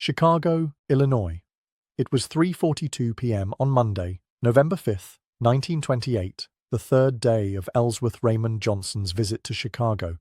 Chicago, Illinois. It was 3:42 p.m. on Monday, November 5th, 1928, the third day of Ellsworth Raymond Johnson's visit to Chicago,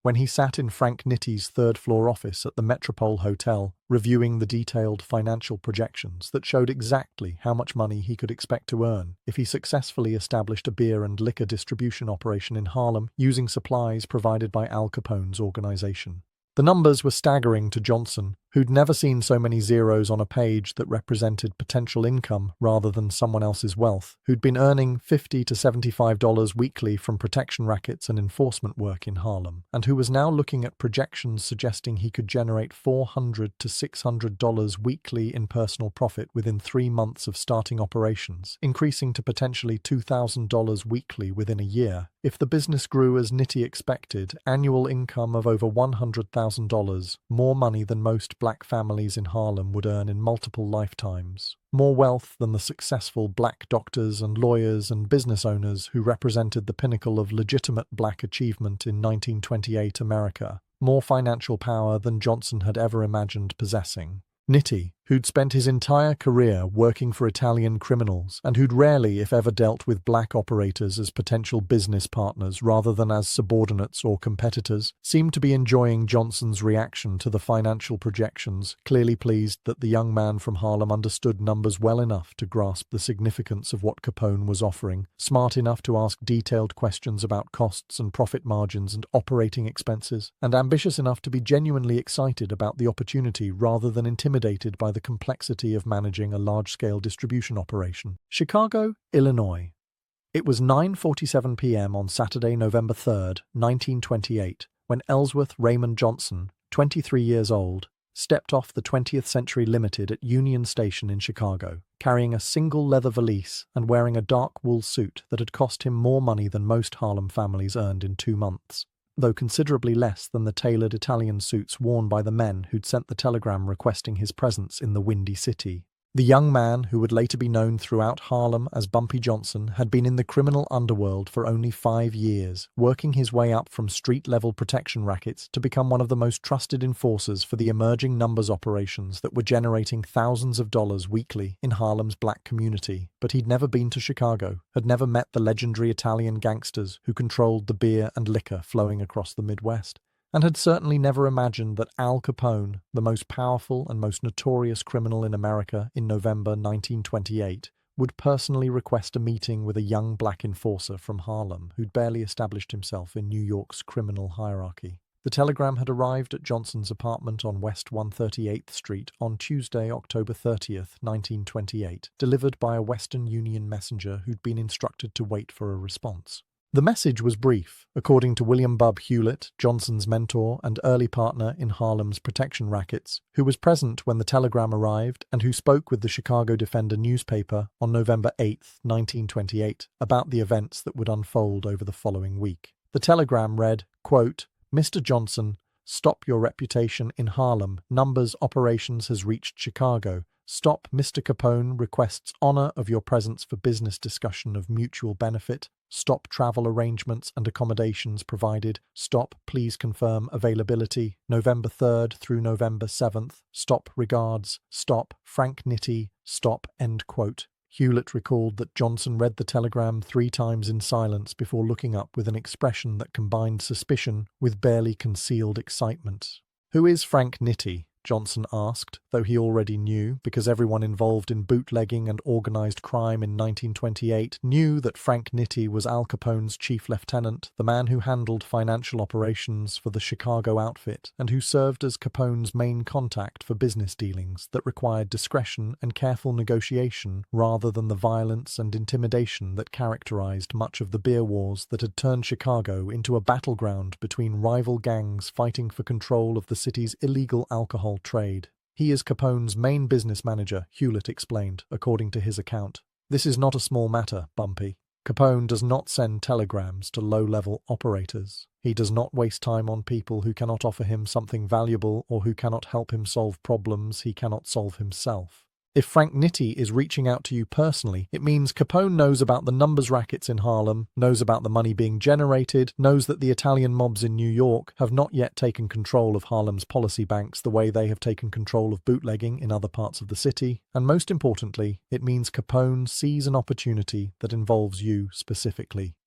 when he sat in Frank Nitty's third-floor office at the Metropole Hotel, reviewing the detailed financial projections that showed exactly how much money he could expect to earn if he successfully established a beer and liquor distribution operation in Harlem using supplies provided by Al Capone's organization. The numbers were staggering to Johnson, who'd never seen so many zeros on a page that represented potential income rather than someone else's wealth, who'd been earning $50 to $75 weekly from protection rackets and enforcement work in Harlem, and who was now looking at projections suggesting he could generate $400 to $600 weekly in personal profit within 3 months of starting operations, increasing to potentially $2,000 weekly within a year. If the business grew as Nitty expected, annual income of over $100,000, more money than most black families in Harlem would earn in multiple lifetimes, more wealth than the successful black doctors and lawyers and business owners who represented the pinnacle of legitimate black achievement in 1928 America, more financial power than Johnson had ever imagined possessing. Nitty, who'd spent his entire career working for Italian criminals and who'd rarely, if ever, dealt with black operators as potential business partners rather than as subordinates or competitors, seemed to be enjoying Johnson's reaction to the financial projections, clearly pleased that the young man from Harlem understood numbers well enough to grasp the significance of what Capone was offering, smart enough to ask detailed questions about costs and profit margins and operating expenses, and ambitious enough to be genuinely excited about the opportunity rather than intimidated by the complexity of managing a large-scale distribution operation. Chicago, Illinois. It was 9:47 p.m. on Saturday, November 3rd, 1928, when Ellsworth Raymond Johnson, 23 years old, stepped off the 20th Century Limited at Union Station in Chicago, carrying a single leather valise and wearing a dark wool suit that had cost him more money than most Harlem families earned in 2 months, though considerably less than the tailored Italian suits worn by the men who'd sent the telegram requesting his presence in the Windy City. The young man, who would later be known throughout Harlem as Bumpy Johnson, had been in the criminal underworld for only 5 years, working his way up from street-level protection rackets to become one of the most trusted enforcers for the emerging numbers operations that were generating thousands of dollars weekly in Harlem's black community. But he'd never been to Chicago, had never met the legendary Italian gangsters who controlled the beer and liquor flowing across the Midwest, and had certainly never imagined that Al Capone, the most powerful and most notorious criminal in America in November 1928, would personally request a meeting with a young black enforcer from Harlem who'd barely established himself in New York's criminal hierarchy. The telegram had arrived at Johnson's apartment on West 138th Street on Tuesday, October 30th, 1928, delivered by a Western Union messenger who'd been instructed to wait for a response. The message was brief, according to William "Bub" Hewlett, Johnson's mentor and early partner in Harlem's protection rackets, who was present when the telegram arrived and who spoke with the Chicago Defender newspaper on November 8, 1928, about the events that would unfold over the following week. The telegram read, quote, "Mr. Johnson, stop your reputation in Harlem. Numbers operations has reached Chicago. Stop. Mr. Capone requests honor of your presence for business discussion of mutual benefit. Stop travel arrangements and accommodations provided. Stop. Please confirm availability. November 3rd through November 7th. Stop. Regards. Stop. Frank Nitty. Stop." End quote. Hewlett recalled that Johnson read the telegram 3 times in silence before looking up with an expression that combined suspicion with barely concealed excitement. "Who is Frank Nitty?" Johnson asked, though he already knew, because everyone involved in bootlegging and organized crime in 1928 knew that Frank Nitty was Al Capone's chief lieutenant, the man who handled financial operations for the Chicago outfit, and who served as Capone's main contact for business dealings that required discretion and careful negotiation rather than the violence and intimidation that characterized much of the beer wars that had turned Chicago into a battleground between rival gangs fighting for control of the city's illegal alcohol trade. "He is Capone's main business manager," Hewlett explained, according to his account. "This is not a small matter, Bumpy. Capone does not send telegrams to low-level operators. He does not waste time on people who cannot offer him something valuable or who cannot help him solve problems he cannot solve himself. If Frank Nitti is reaching out to you personally, it means Capone knows about the numbers rackets in Harlem, knows about the money being generated, knows that the Italian mobs in New York have not yet taken control of Harlem's policy banks the way they have taken control of bootlegging in other parts of the city, and most importantly, it means Capone sees an opportunity that involves you specifically.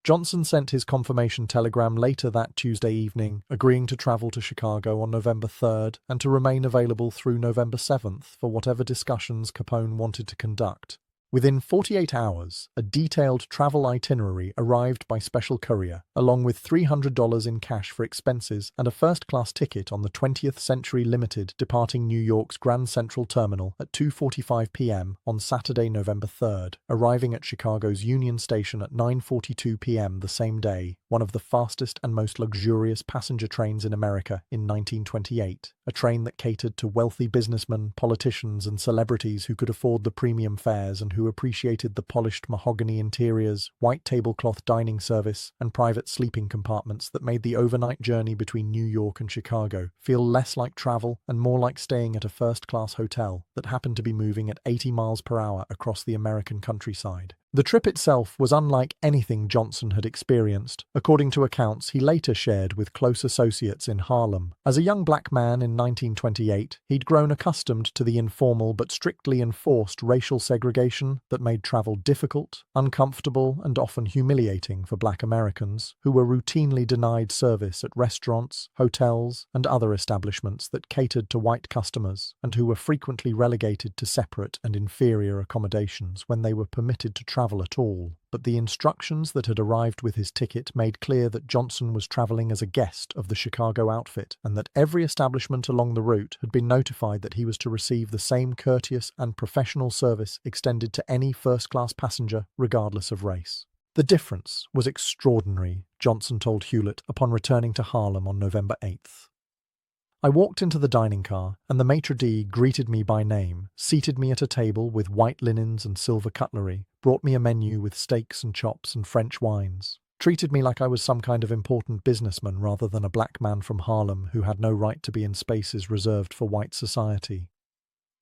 Johnson sent his confirmation telegram later that Tuesday evening, agreeing to travel to Chicago on November 3rd and to remain available through November 7th for whatever discussions Capone wanted to conduct. Within 48 hours, a detailed travel itinerary arrived by special courier, along with $300 in cash for expenses and a first-class ticket on the 20th Century Limited departing New York's Grand Central Terminal at 2:45 p.m. on Saturday, November 3rd, arriving at Chicago's Union Station at 9:42 p.m. the same day, one of the fastest and most luxurious passenger trains in America in 1928, a train that catered to wealthy businessmen, politicians, and celebrities who could afford the premium fares and who appreciated the polished mahogany interiors, white tablecloth dining service, and private sleeping compartments that made the overnight journey between New York and Chicago feel less like travel and more like staying at a first-class hotel that happened to be moving at 80 miles per hour across the American countryside. The trip itself was unlike anything Johnson had experienced, according to accounts he later shared with close associates in Harlem. As a young black man in 1928, he'd grown accustomed to the informal but strictly enforced racial segregation that made travel difficult, uncomfortable, and often humiliating for black Americans, who were routinely denied service at restaurants, hotels, and other establishments that catered to white customers, and who were frequently relegated to separate and inferior accommodations when they were permitted to travel at all. But the instructions that had arrived with his ticket made clear that Johnson was traveling as a guest of the Chicago outfit, and that every establishment along the route had been notified that he was to receive the same courteous and professional service extended to any first-class passenger, regardless of race. The difference was extraordinary, Johnson told Hewlett upon returning to Harlem on November 8th. I walked into the dining car, and the maitre d' greeted me by name, seated me at a table with white linens and silver cutlery, brought me a menu with steaks and chops and French wines, treated me like I was some kind of important businessman rather than a black man from Harlem who had no right to be in spaces reserved for white society.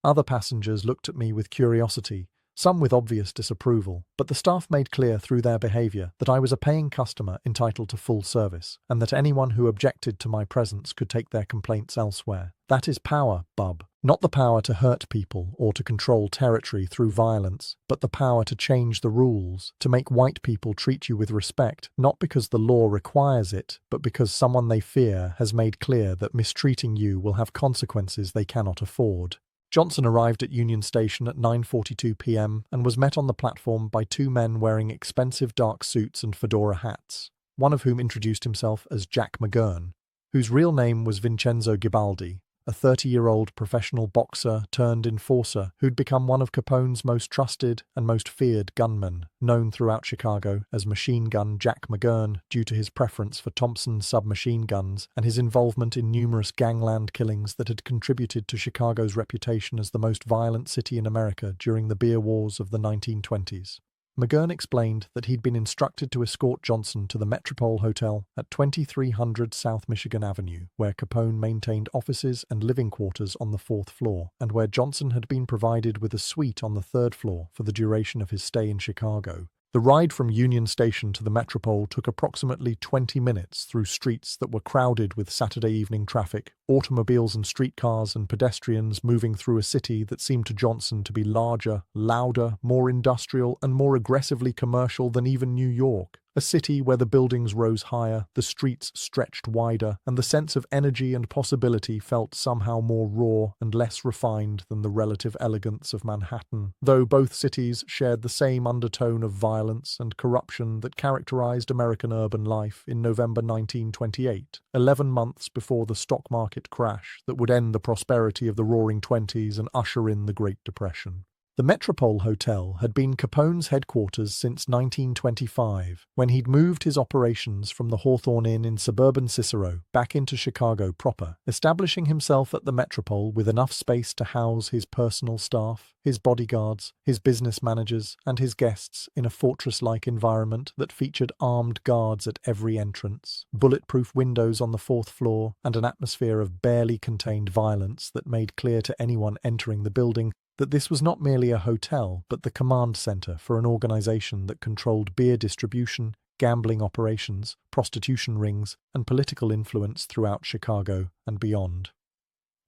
Other passengers looked at me with curiosity, some with obvious disapproval, but the staff made clear through their behavior that I was a paying customer entitled to full service, and that anyone who objected to my presence could take their complaints elsewhere. That is power, bub. Not the power to hurt people or to control territory through violence, but the power to change the rules, to make white people treat you with respect, not because the law requires it, but because someone they fear has made clear that mistreating you will have consequences they cannot afford. Johnson arrived at Union Station at 9:42 p.m. and was met on the platform by two men wearing expensive dark suits and fedora hats, one of whom introduced himself as Jack McGurn, whose real name was Vincenzo Gibaldi, a 30-year-old professional boxer turned enforcer who'd become one of Capone's most trusted and most feared gunmen, known throughout Chicago as Machine Gun Jack McGurn due to his preference for Thompson submachine guns and his involvement in numerous gangland killings that had contributed to Chicago's reputation as the most violent city in America during the beer wars of the 1920s. McGurn explained that he'd been instructed to escort Johnson to the Metropole Hotel at 2300 South Michigan Avenue, where Capone maintained offices and living quarters on the 4th floor, and where Johnson had been provided with a suite on the 3rd floor for the duration of his stay in Chicago. The ride from Union Station to the Metropole took approximately 20 minutes through streets that were crowded with Saturday evening traffic, automobiles and streetcars and pedestrians moving through a city that seemed to Johnson to be larger, louder, more industrial, and more aggressively commercial than even New York. A city where the buildings rose higher, the streets stretched wider, and the sense of energy and possibility felt somehow more raw and less refined than the relative elegance of Manhattan, though both cities shared the same undertone of violence and corruption that characterized American urban life in November 1928, 11 months before the stock market crash that would end the prosperity of the Roaring Twenties and usher in the Great Depression. The Metropole Hotel had been Capone's headquarters since 1925, when he'd moved his operations from the Hawthorne Inn in suburban Cicero back into Chicago proper, establishing himself at the Metropole with enough space to house his personal staff, his bodyguards, his business managers, and his guests in a fortress-like environment that featured armed guards at every entrance, bulletproof windows on the 4th floor, and an atmosphere of barely contained violence that made clear to anyone entering the building that this was not merely a hotel but the command center for an organization that controlled beer distribution, gambling operations, prostitution rings, and political influence throughout Chicago and beyond.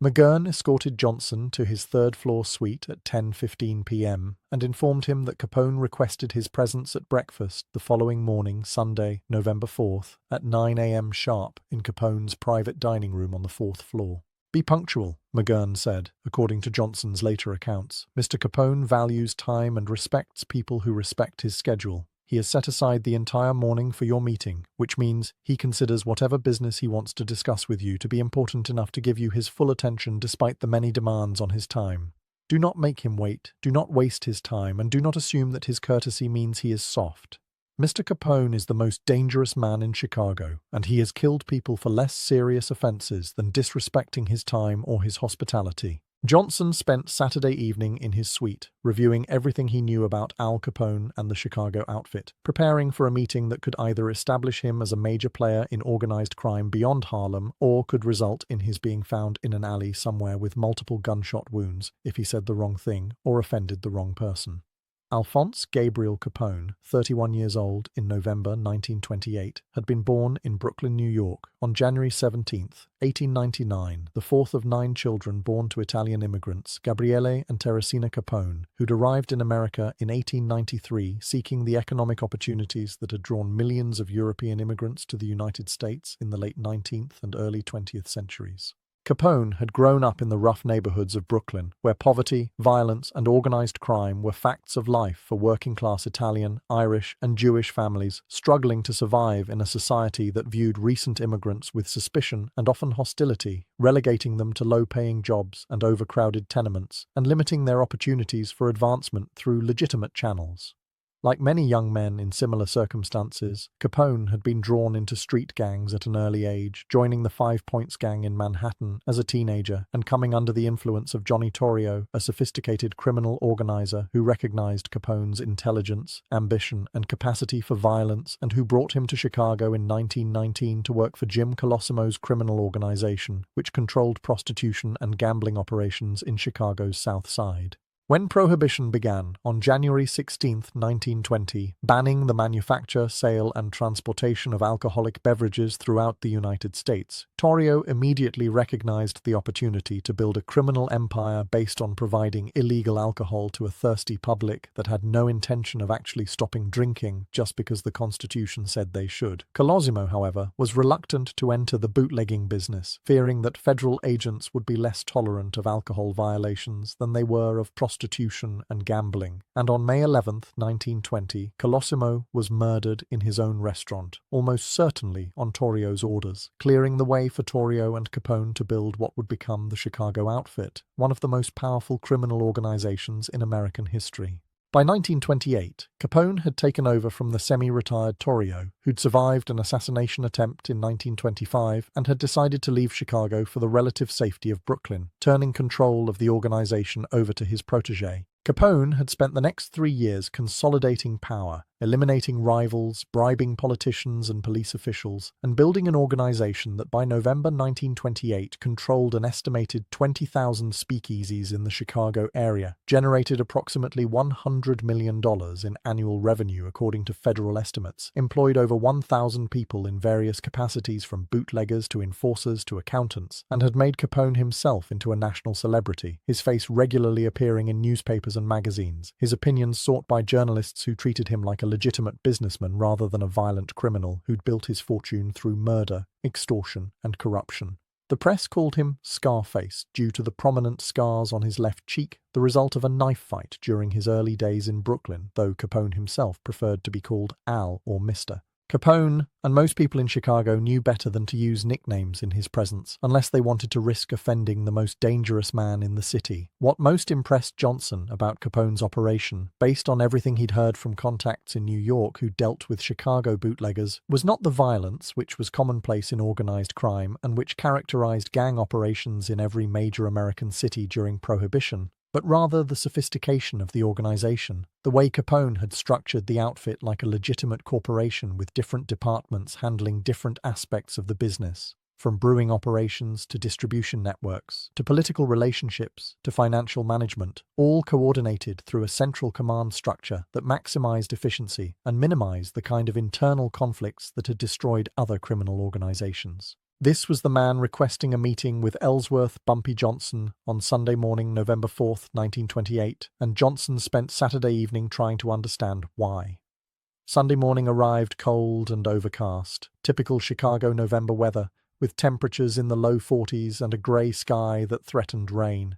McGurn escorted Johnson to his third-floor suite at 10:15 p.m. and informed him that Capone requested his presence at breakfast the following morning, Sunday, November 4th, at 9 a.m. sharp in Capone's private dining room on the fourth floor. "Be punctual," McGurn said, according to Johnson's later accounts. "Mr. Capone values time and respects people who respect his schedule. He has set aside the entire morning for your meeting, which means he considers whatever business he wants to discuss with you to be important enough to give you his full attention despite the many demands on his time. Do not make him wait, do not waste his time, and do not assume that his courtesy means he is soft. Mr. Capone is the most dangerous man in Chicago, and he has killed people for less serious offenses than disrespecting his time or his hospitality." Johnson spent Saturday evening in his suite, reviewing everything he knew about Al Capone and the Chicago outfit, preparing for a meeting that could either establish him as a major player in organized crime beyond Harlem or could result in his being found in an alley somewhere with multiple gunshot wounds if he said the wrong thing or offended the wrong person. Alphonse Gabriel Capone, 31 years old, in November 1928, had been born in Brooklyn, New York, on January 17, 1899, the fourth of 9 children born to Italian immigrants, Gabriele and Teresina Capone, who'd arrived in America in 1893 seeking the economic opportunities that had drawn millions of European immigrants to the United States in the late 19th and early 20th centuries. Capone had grown up in the rough neighborhoods of Brooklyn, where poverty, violence, and organized crime were facts of life for working-class Italian, Irish, and Jewish families struggling to survive in a society that viewed recent immigrants with suspicion and often hostility, relegating them to low-paying jobs and overcrowded tenements, and limiting their opportunities for advancement through legitimate channels. Like many young men in similar circumstances, Capone had been drawn into street gangs at an early age, joining the Five Points gang in Manhattan as a teenager and coming under the influence of Johnny Torrio, a sophisticated criminal organizer who recognized Capone's intelligence, ambition, and capacity for violence and who brought him to Chicago in 1919 to work for Jim Colosimo's criminal organization, which controlled prostitution and gambling operations in Chicago's South Side. When Prohibition began on January 16, 1920, banning the manufacture, sale, and transportation of alcoholic beverages throughout the United States, Torrio immediately recognized the opportunity to build a criminal empire based on providing illegal alcohol to a thirsty public that had no intention of actually stopping drinking just because the Constitution said they should. Colosimo, however, was reluctant to enter the bootlegging business, fearing that federal agents would be less tolerant of alcohol violations than they were of prostitution and gambling, and on May 11, 1920, Colosimo was murdered in his own restaurant, almost certainly on Torrio's orders, clearing the way for Torrio and Capone to build what would become the Chicago Outfit, one of the most powerful criminal organizations in American history. By 1928, Capone had taken over from the semi-retired Torrio, who'd survived an assassination attempt in 1925 and had decided to leave Chicago for the relative safety of Brooklyn, turning control of the organization over to his protege. Capone had spent the next 3 years consolidating power, eliminating rivals, bribing politicians and police officials, and building an organization that by November 1928 controlled an estimated 20,000 speakeasies in the Chicago area, generated approximately $100 million in annual revenue according to federal estimates, employed over 1,000 people in various capacities from bootleggers to enforcers to accountants, and had made Capone himself into a national celebrity, his face regularly appearing in newspapers and magazines, his opinions sought by journalists who treated him like a legitimate businessman rather than a violent criminal who'd built his fortune through murder, extortion, and corruption. The press called him Scarface due to the prominent scars on his left cheek, the result of a knife fight during his early days in Brooklyn, though Capone himself preferred to be called Al or Mr. Capone, and most people in Chicago, knew better than to use nicknames in his presence, unless they wanted to risk offending the most dangerous man in the city. What most impressed Johnson about Capone's operation, based on everything he'd heard from contacts in New York who dealt with Chicago bootleggers, was not the violence which was commonplace in organized crime and which characterized gang operations in every major American city during Prohibition, but rather the sophistication of the organization, the way Capone had structured the outfit like a legitimate corporation with different departments handling different aspects of the business. from brewing operations to distribution networks, to political relationships, to financial management, all coordinated through a central command structure that maximized efficiency and minimized the kind of internal conflicts that had destroyed other criminal organizations. This was the man requesting a meeting with Ellsworth Bumpy Johnson on Sunday morning, November 4th, 1928, and Johnson spent Saturday evening trying to understand why. Sunday morning arrived cold and overcast, typical Chicago November weather, with temperatures in the low 40s and a grey sky that threatened rain.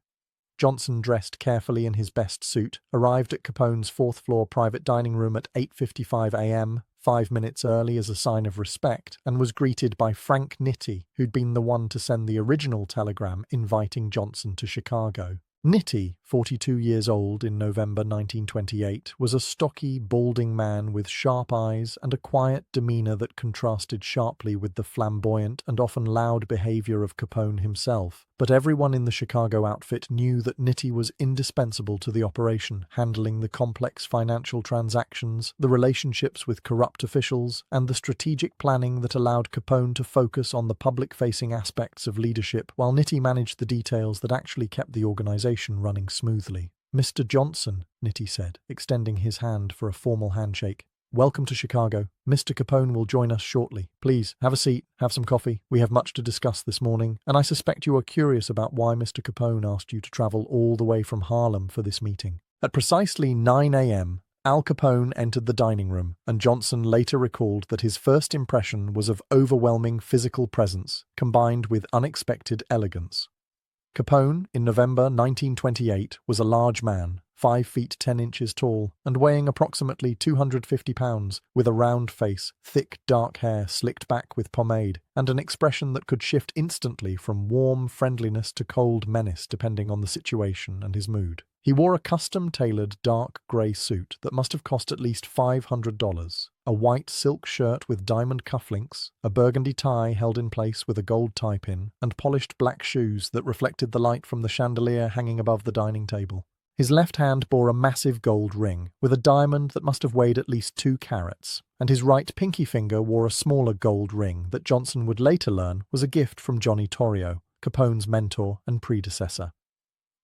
Johnson, dressed carefully in his best suit, arrived at Capone's fourth-floor private dining room at 8:55 a.m., 5 minutes early as a sign of respect, and was greeted by Frank Nitti, who'd been the one to send the original telegram inviting Johnson to Chicago. Nitti, 42 years old in November 1928, was a stocky, balding man with sharp eyes and a quiet demeanor that contrasted sharply with the flamboyant and often loud behavior of Capone himself. But everyone in the Chicago outfit knew that Nitti was indispensable to the operation, handling the complex financial transactions, the relationships with corrupt officials, and the strategic planning that allowed Capone to focus on the public-facing aspects of leadership, while Nitti managed the details that actually kept the organization running smoothly. "Mr. Johnson," Nitti said, extending his hand for a formal handshake. "Welcome to Chicago. Mr. Capone will join us shortly. Please, have a seat, have some coffee. We have much to discuss this morning, and I suspect you are curious about why Mr. Capone asked you to travel all the way from Harlem for this meeting." At precisely 9 a.m., Al Capone entered the dining room, and Johnson later recalled that his first impression was of overwhelming physical presence, combined with unexpected elegance. Capone, in November 1928, was a large man, 5 feet 10 inches tall, and weighing approximately 250 pounds, with a round face, thick dark hair slicked back with pomade, and an expression that could shift instantly from warm friendliness to cold menace depending on the situation and his mood. He wore a custom-tailored dark grey suit that must have cost at least $500, a white silk shirt with diamond cufflinks, a burgundy tie held in place with a gold tie-pin, and polished black shoes that reflected the light from the chandelier hanging above the dining table. His left hand bore a massive gold ring, with a diamond that must have weighed at least 2 carats, and his right pinky finger wore a smaller gold ring that Johnson would later learn was a gift from Johnny Torrio, Capone's mentor and predecessor.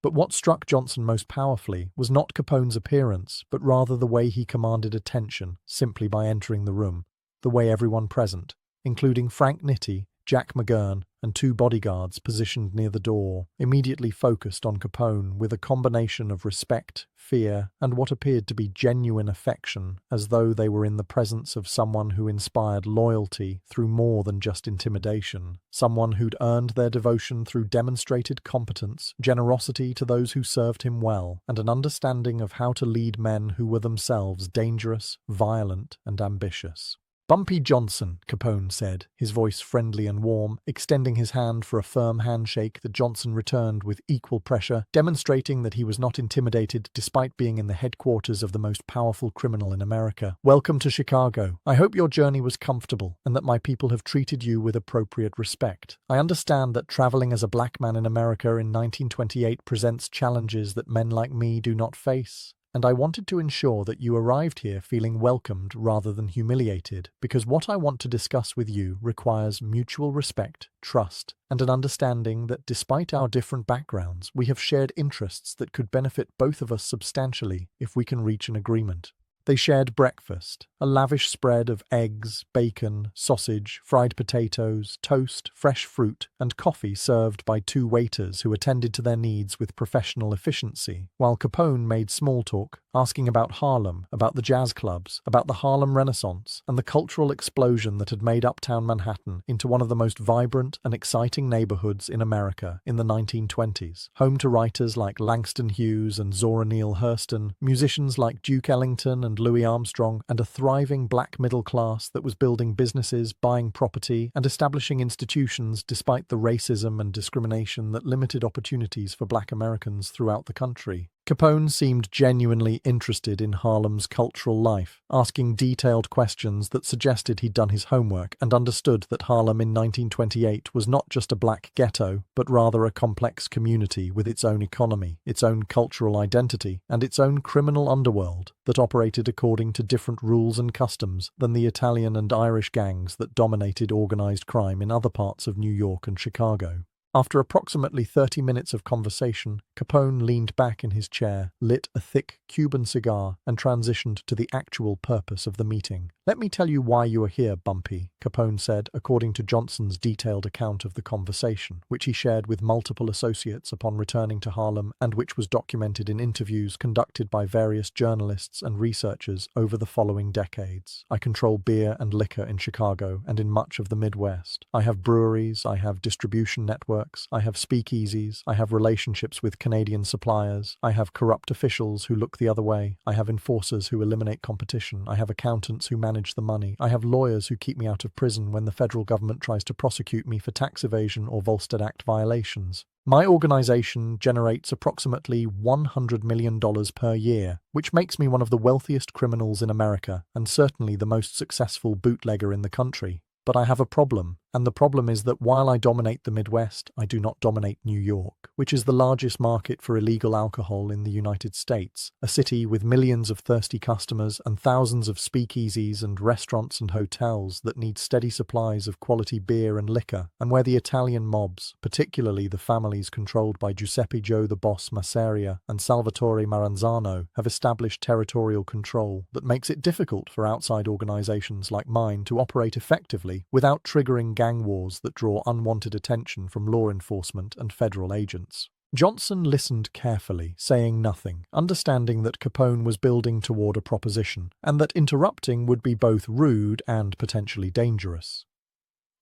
But what struck Johnson most powerfully was not Capone's appearance, but rather the way he commanded attention simply by entering the room, the way everyone present, including Frank Nitti, Jack McGurn, and 2 bodyguards positioned near the door, immediately focused on Capone with a combination of respect, fear, and what appeared to be genuine affection, as though they were in the presence of someone who inspired loyalty through more than just intimidation, someone who'd earned their devotion through demonstrated competence, generosity to those who served him well, and an understanding of how to lead men who were themselves dangerous, violent, and ambitious. "Bumpy Johnson," Capone said, his voice friendly and warm, extending his hand for a firm handshake that Johnson returned with equal pressure, demonstrating that he was not intimidated despite being in the headquarters of the most powerful criminal in America. "Welcome to Chicago. I hope your journey was comfortable and that my people have treated you with appropriate respect. I understand that traveling as a black man in America in 1928 presents challenges that men like me do not face. And I wanted to ensure that you arrived here feeling welcomed rather than humiliated, because what I want to discuss with you requires mutual respect, trust, and an understanding that despite our different backgrounds, we have shared interests that could benefit both of us substantially if we can reach an agreement." They shared breakfast, a lavish spread of eggs, bacon, sausage, fried potatoes, toast, fresh fruit, and coffee served by 2 waiters who attended to their needs with professional efficiency, while Capone made small talk, asking about Harlem, about the jazz clubs, about the Harlem Renaissance, and the cultural explosion that had made uptown Manhattan into one of the most vibrant and exciting neighborhoods in America in the 1920s, home to writers like Langston Hughes and Zora Neale Hurston, musicians like Duke Ellington and Louis Armstrong, and a thriving black middle class that was building businesses, buying property, and establishing institutions despite the racism and discrimination that limited opportunities for black Americans throughout the country. Capone seemed genuinely interested in Harlem's cultural life, asking detailed questions that suggested he'd done his homework and understood that Harlem in 1928 was not just a black ghetto, but rather a complex community with its own economy, its own cultural identity, and its own criminal underworld that operated according to different rules and customs than the Italian and Irish gangs that dominated organized crime in other parts of New York and Chicago. After approximately 30 minutes of conversation, Capone leaned back in his chair, lit a thick Cuban cigar, and transitioned to the actual purpose of the meeting. "Let me tell you why you are here, Bumpy," Capone said, according to Johnson's detailed account of the conversation, which he shared with multiple associates upon returning to Harlem and which was documented in interviews conducted by various journalists and researchers over the following decades. "I control beer and liquor in Chicago and in much of the Midwest. I have breweries, I have distribution networks, I have speakeasies, I have relationships with Canadian suppliers, I have corrupt officials who look the other way, I have enforcers who eliminate competition, I have accountants who manage the money, I have lawyers who keep me out of prison when the federal government tries to prosecute me for tax evasion or Volstead Act violations. My organization generates approximately $100 million per year, which makes me one of the wealthiest criminals in America and certainly the most successful bootlegger in the country. But I have a problem, and the problem is that while I dominate the Midwest, I do not dominate New York, which is the largest market for illegal alcohol in the United States, a city with millions of thirsty customers and thousands of speakeasies and restaurants and hotels that need steady supplies of quality beer and liquor, and where the Italian mobs, particularly the families controlled by Giuseppe Joe the Boss Masseria and Salvatore Maranzano, have established territorial control that makes it difficult for outside organizations like mine to operate effectively without triggering gang wars that draw unwanted attention from law enforcement and federal agents." Johnson listened carefully, saying nothing, understanding that Capone was building toward a proposition, and that interrupting would be both rude and potentially dangerous.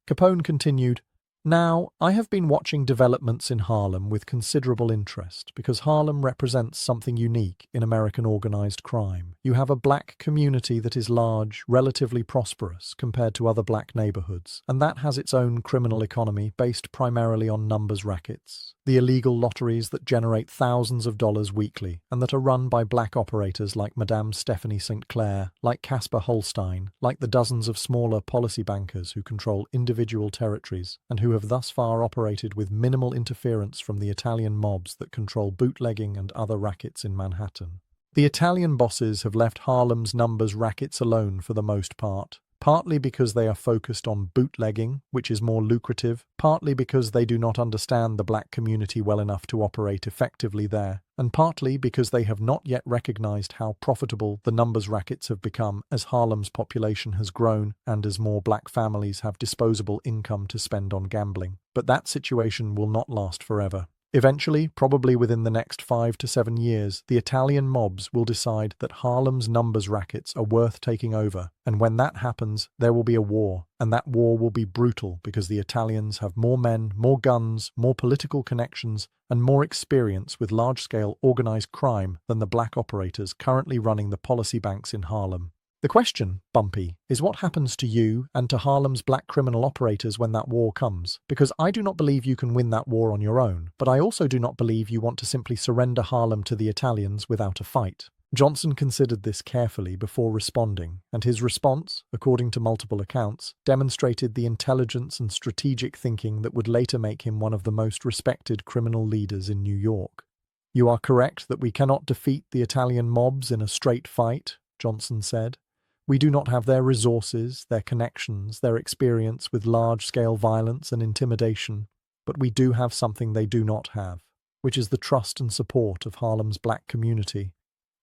Capone continued, "Now, I have been watching developments in Harlem with considerable interest because Harlem represents something unique in American organized crime. You have a black community that is large, relatively prosperous compared to other black neighborhoods, and that has its own criminal economy based primarily on numbers rackets, the illegal lotteries that generate thousands of dollars weekly and that are run by black operators like Madame Stephanie St. Clair, like Casper Holstein, like the dozens of smaller policy bankers who control individual territories and who have thus far operated with minimal interference from the Italian mobs that control bootlegging and other rackets in Manhattan. The Italian bosses have left Harlem's numbers rackets alone for the most part, partly because they are focused on bootlegging, which is more lucrative, partly because they do not understand the black community well enough to operate effectively there, and partly because they have not yet recognized how profitable the numbers rackets have become as Harlem's population has grown and as more black families have disposable income to spend on gambling. But that situation will not last forever. Eventually, probably within the next 5 to 7 years, the Italian mobs will decide that Harlem's numbers rackets are worth taking over, and when that happens, there will be a war, and that war will be brutal because the Italians have more men, more guns, more political connections, and more experience with large-scale organized crime than the black operators currently running the policy banks in Harlem. The question, Bumpy, is what happens to you and to Harlem's black criminal operators when that war comes? Because I do not believe you can win that war on your own, but I also do not believe you want to simply surrender Harlem to the Italians without a fight. Johnson considered this carefully before responding, and his response, according to multiple accounts, demonstrated the intelligence and strategic thinking that would later make him one of the most respected criminal leaders in New York. "You are correct that we cannot defeat the Italian mobs in a straight fight," Johnson said. "We do not have their resources, their connections, their experience with large-scale violence and intimidation, but we do have something they do not have, which is the trust and support of Harlem's black community,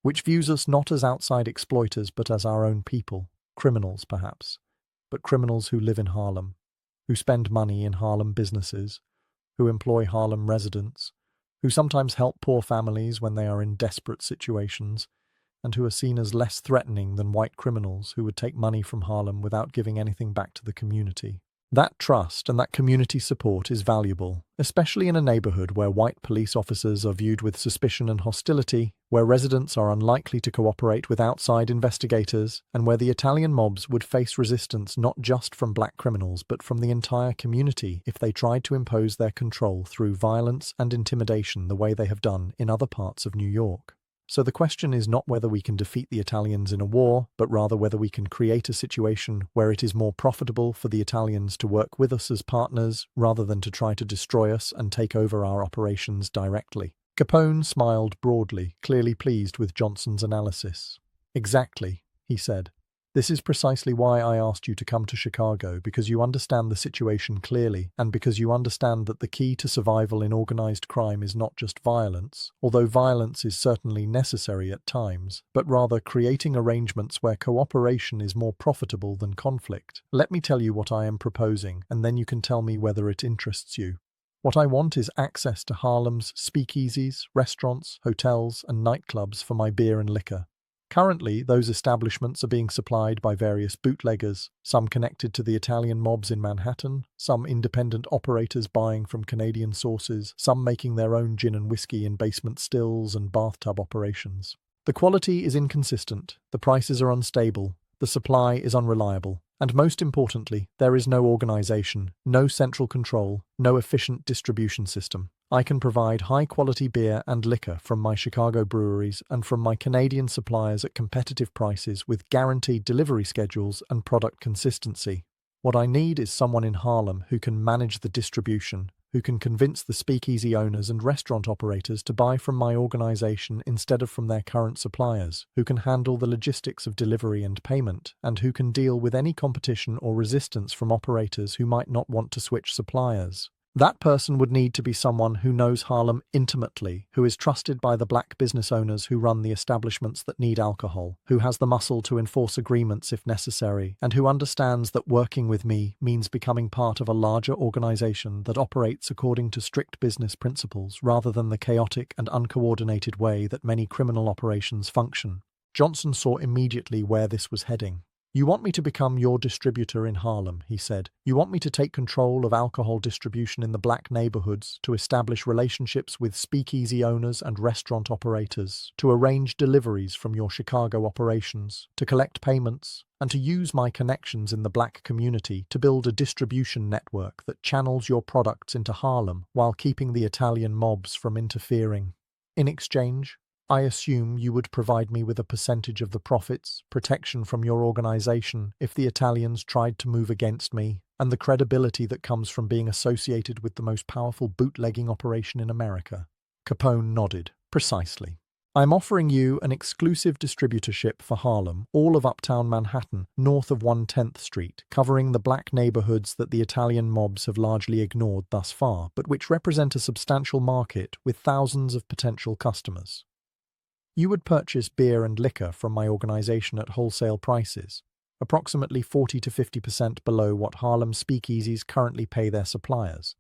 which views us not as outside exploiters but as our own people, criminals perhaps, but criminals who live in Harlem, who spend money in Harlem businesses, who employ Harlem residents, who sometimes help poor families when they are in desperate situations, and who are seen as less threatening than white criminals who would take money from Harlem without giving anything back to the community. That trust and that community support is valuable, especially in a neighborhood where white police officers are viewed with suspicion and hostility, where residents are unlikely to cooperate with outside investigators, and where the Italian mobs would face resistance not just from black criminals but from the entire community if they tried to impose their control through violence and intimidation the way they have done in other parts of New York. So the question is not whether we can defeat the Italians in a war, but rather whether we can create a situation where it is more profitable for the Italians to work with us as partners rather than to try to destroy us and take over our operations directly. Capone smiled broadly, clearly pleased with Johnson's analysis. "Exactly," he said. "This is precisely why I asked you to come to Chicago, because you understand the situation clearly, and because you understand that the key to survival in organized crime is not just violence, although violence is certainly necessary at times, but rather creating arrangements where cooperation is more profitable than conflict. Let me tell you what I am proposing, and then you can tell me whether it interests you. What I want is access to Harlem's speakeasies, restaurants, hotels, and nightclubs for my beer and liquor. Currently, those establishments are being supplied by various bootleggers, some connected to the Italian mobs in Manhattan, some independent operators buying from Canadian sources, some making their own gin and whiskey in basement stills and bathtub operations. The quality is inconsistent, the prices are unstable, the supply is unreliable, and most importantly, there is no organization, no central control, no efficient distribution system. I can provide high-quality beer and liquor from my Chicago breweries and from my Canadian suppliers at competitive prices with guaranteed delivery schedules and product consistency. What I need is someone in Harlem who can manage the distribution, who can convince the speakeasy owners and restaurant operators to buy from my organization instead of from their current suppliers, who can handle the logistics of delivery and payment, and who can deal with any competition or resistance from operators who might not want to switch suppliers. That person would need to be someone who knows Harlem intimately, who is trusted by the black business owners who run the establishments that need alcohol, who has the muscle to enforce agreements if necessary, and who understands that working with me means becoming part of a larger organization that operates according to strict business principles rather than the chaotic and uncoordinated way that many criminal operations function. Johnson saw immediately where this was heading. "You want me to become your distributor in Harlem," he said. "You want me to take control of alcohol distribution in the black neighborhoods, to establish relationships with speakeasy owners and restaurant operators, to arrange deliveries from your Chicago operations, to collect payments, and to use my connections in the black community to build a distribution network that channels your products into Harlem while keeping the Italian mobs from interfering. In exchange, I assume you would provide me with a percentage of the profits, protection from your organization if the Italians tried to move against me, and the credibility that comes from being associated with the most powerful bootlegging operation in America." Capone nodded. "Precisely. I'm offering you an exclusive distributorship for Harlem, all of uptown Manhattan, north of 110th Street, covering the black neighborhoods that the Italian mobs have largely ignored thus far, but which represent a substantial market with thousands of potential customers. You would purchase beer and liquor from my organization at wholesale prices, approximately 40 to 50% below what Harlem speakeasies currently pay their suppliers,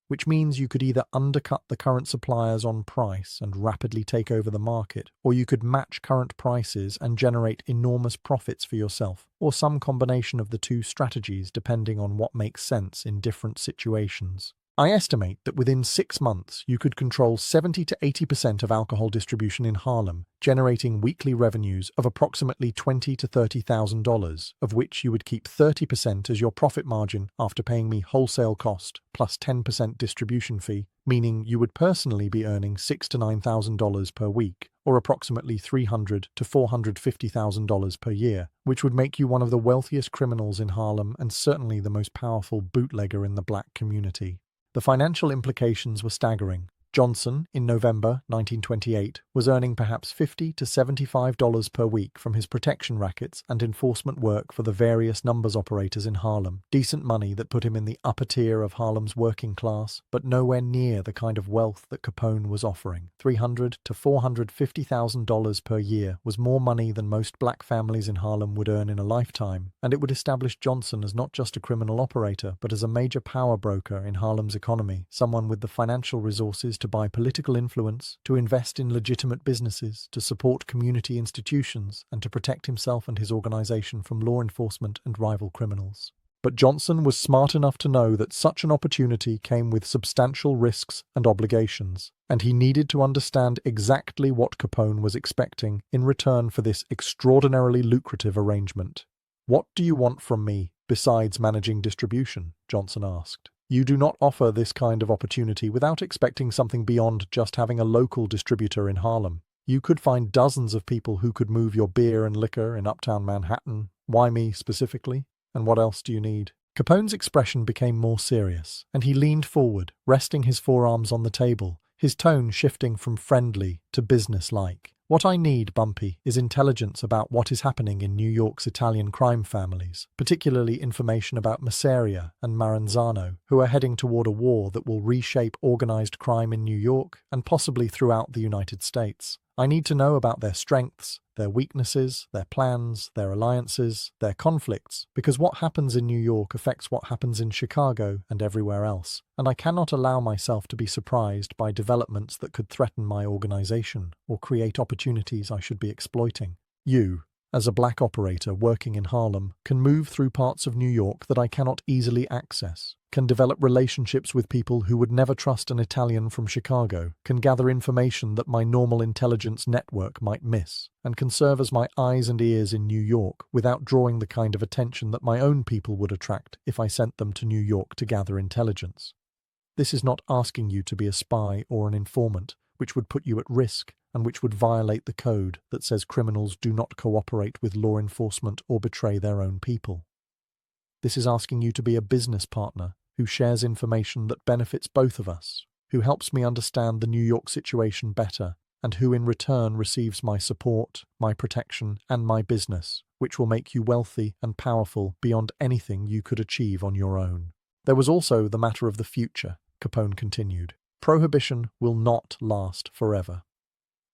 which means you could either undercut the current suppliers on price and rapidly take over the market, or you could match current prices and generate enormous profits for yourself, or some combination of the two strategies depending on what makes sense in different situations. I estimate that within 6 months you could control 70 to 80% of alcohol distribution in Harlem, generating weekly revenues of approximately $20,000 to $30,000, of which you would keep 30% as your profit margin after paying me wholesale cost plus 10% distribution fee, meaning you would personally be earning $6,000 to $9,000 per week, or approximately $300,000 to $450,000 per year, which would make you one of the wealthiest criminals in Harlem and certainly the most powerful bootlegger in the black community. The financial implications were staggering. Johnson, in November 1928, was earning perhaps $50 to $75 per week from his protection rackets and enforcement work for the various numbers operators in Harlem. Decent money that put him in the upper tier of Harlem's working class, but nowhere near the kind of wealth that Capone was offering. $300,000 to $450,000 per year was more money than most black families in Harlem would earn in a lifetime, and it would establish Johnson as not just a criminal operator, but as a major power broker in Harlem's economy, someone with the financial resources to buy political influence, to invest in legitimate businesses, to support community institutions, and to protect himself and his organization from law enforcement and rival criminals. But Johnson was smart enough to know that such an opportunity came with substantial risks and obligations. and he needed to understand exactly what Capone was expecting in return for this extraordinarily lucrative arrangement. "What do you want from me, besides managing distribution?" Johnson asked. "You do not offer this kind of opportunity without expecting something beyond just having a local distributor in Harlem. You could find dozens of people who could move your beer and liquor in uptown Manhattan. Why me specifically? And what else do you need?" Capone's expression became more serious, and he leaned forward, resting his forearms on the table, his tone shifting from friendly to business-like. "What I need, Bumpy, is intelligence about what is happening in New York's Italian crime families, particularly information about Masseria and Maranzano, who are heading toward a war that will reshape organized crime in New York and possibly throughout the United States. I need to know about their strengths, their weaknesses, their plans, their alliances, their conflicts, because what happens in New York affects what happens in Chicago and everywhere else, and I cannot allow myself to be surprised by developments that could threaten my organization or create opportunities I should be exploiting. You, as a black operator working in Harlem, can move through parts of New York that I cannot easily access, can develop relationships with people who would never trust an Italian from Chicago, can gather information that my normal intelligence network might miss, and can serve as my eyes and ears in New York without drawing the kind of attention that my own people would attract if I sent them to New York to gather intelligence. This is not asking you to be a spy or an informant, which would put you at risk and which would violate the code that says criminals do not cooperate with law enforcement or betray their own people. This is asking you to be a business partner who shares information that benefits both of us, who helps me understand the New York situation better, and who in return receives my support, my protection, and my business, which will make you wealthy and powerful beyond anything you could achieve on your own. There was also the matter of the future, Capone continued. Prohibition will not last forever.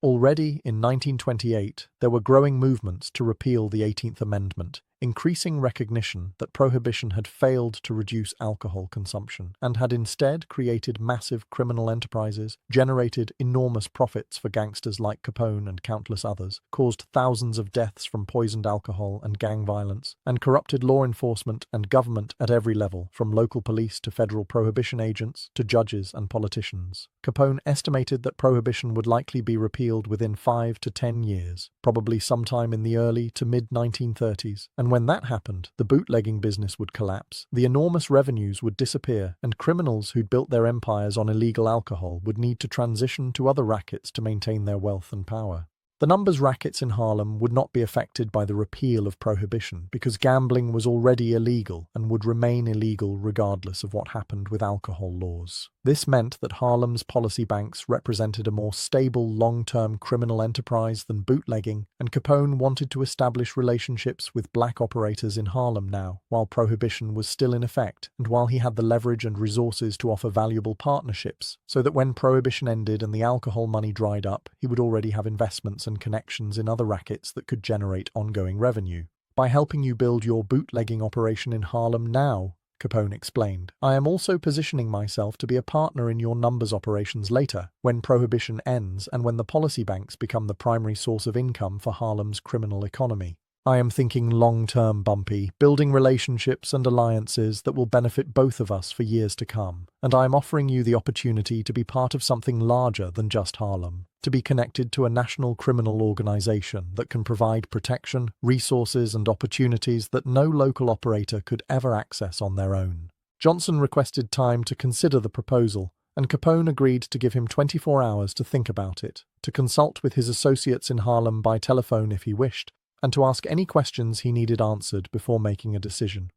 Already in 1928, there were growing movements to repeal the 18th Amendment, increasing recognition that prohibition had failed to reduce alcohol consumption and had instead created massive criminal enterprises, generated enormous profits for gangsters like Capone and countless others, caused thousands of deaths from poisoned alcohol and gang violence, and corrupted law enforcement and government at every level, from local police to federal prohibition agents to judges and politicians. Capone estimated that prohibition would likely be repealed within 5 to 10 years, probably sometime in the early to mid-1930s, and when that happened, the bootlegging business would collapse, the enormous revenues would disappear, and criminals who'd built their empires on illegal alcohol would need to transition to other rackets to maintain their wealth and power. The numbers rackets in Harlem would not be affected by the repeal of prohibition because gambling was already illegal and would remain illegal regardless of what happened with alcohol laws. This meant that Harlem's policy banks represented a more stable long-term criminal enterprise than bootlegging, and Capone wanted to establish relationships with black operators in Harlem now, while prohibition was still in effect, and while he had the leverage and resources to offer valuable partnerships, so that when prohibition ended and the alcohol money dried up, he would already have investments and connections in other rackets that could generate ongoing revenue. "By helping you build your bootlegging operation in Harlem now," Capone explained, "I am also positioning myself to be a partner in your numbers operations later, when prohibition ends and when the policy banks become the primary source of income for Harlem's criminal economy. I am thinking long-term, Bumpy, building relationships and alliances that will benefit both of us for years to come, and I am offering you the opportunity to be part of something larger than just Harlem, to be connected to a national criminal organization that can provide protection, resources, and opportunities that no local operator could ever access on their own." Johnson requested time to consider the proposal, and Capone agreed to give him 24 hours to think about it, to consult with his associates in Harlem by telephone if he wished, and to ask any questions he needed answered before making a decision.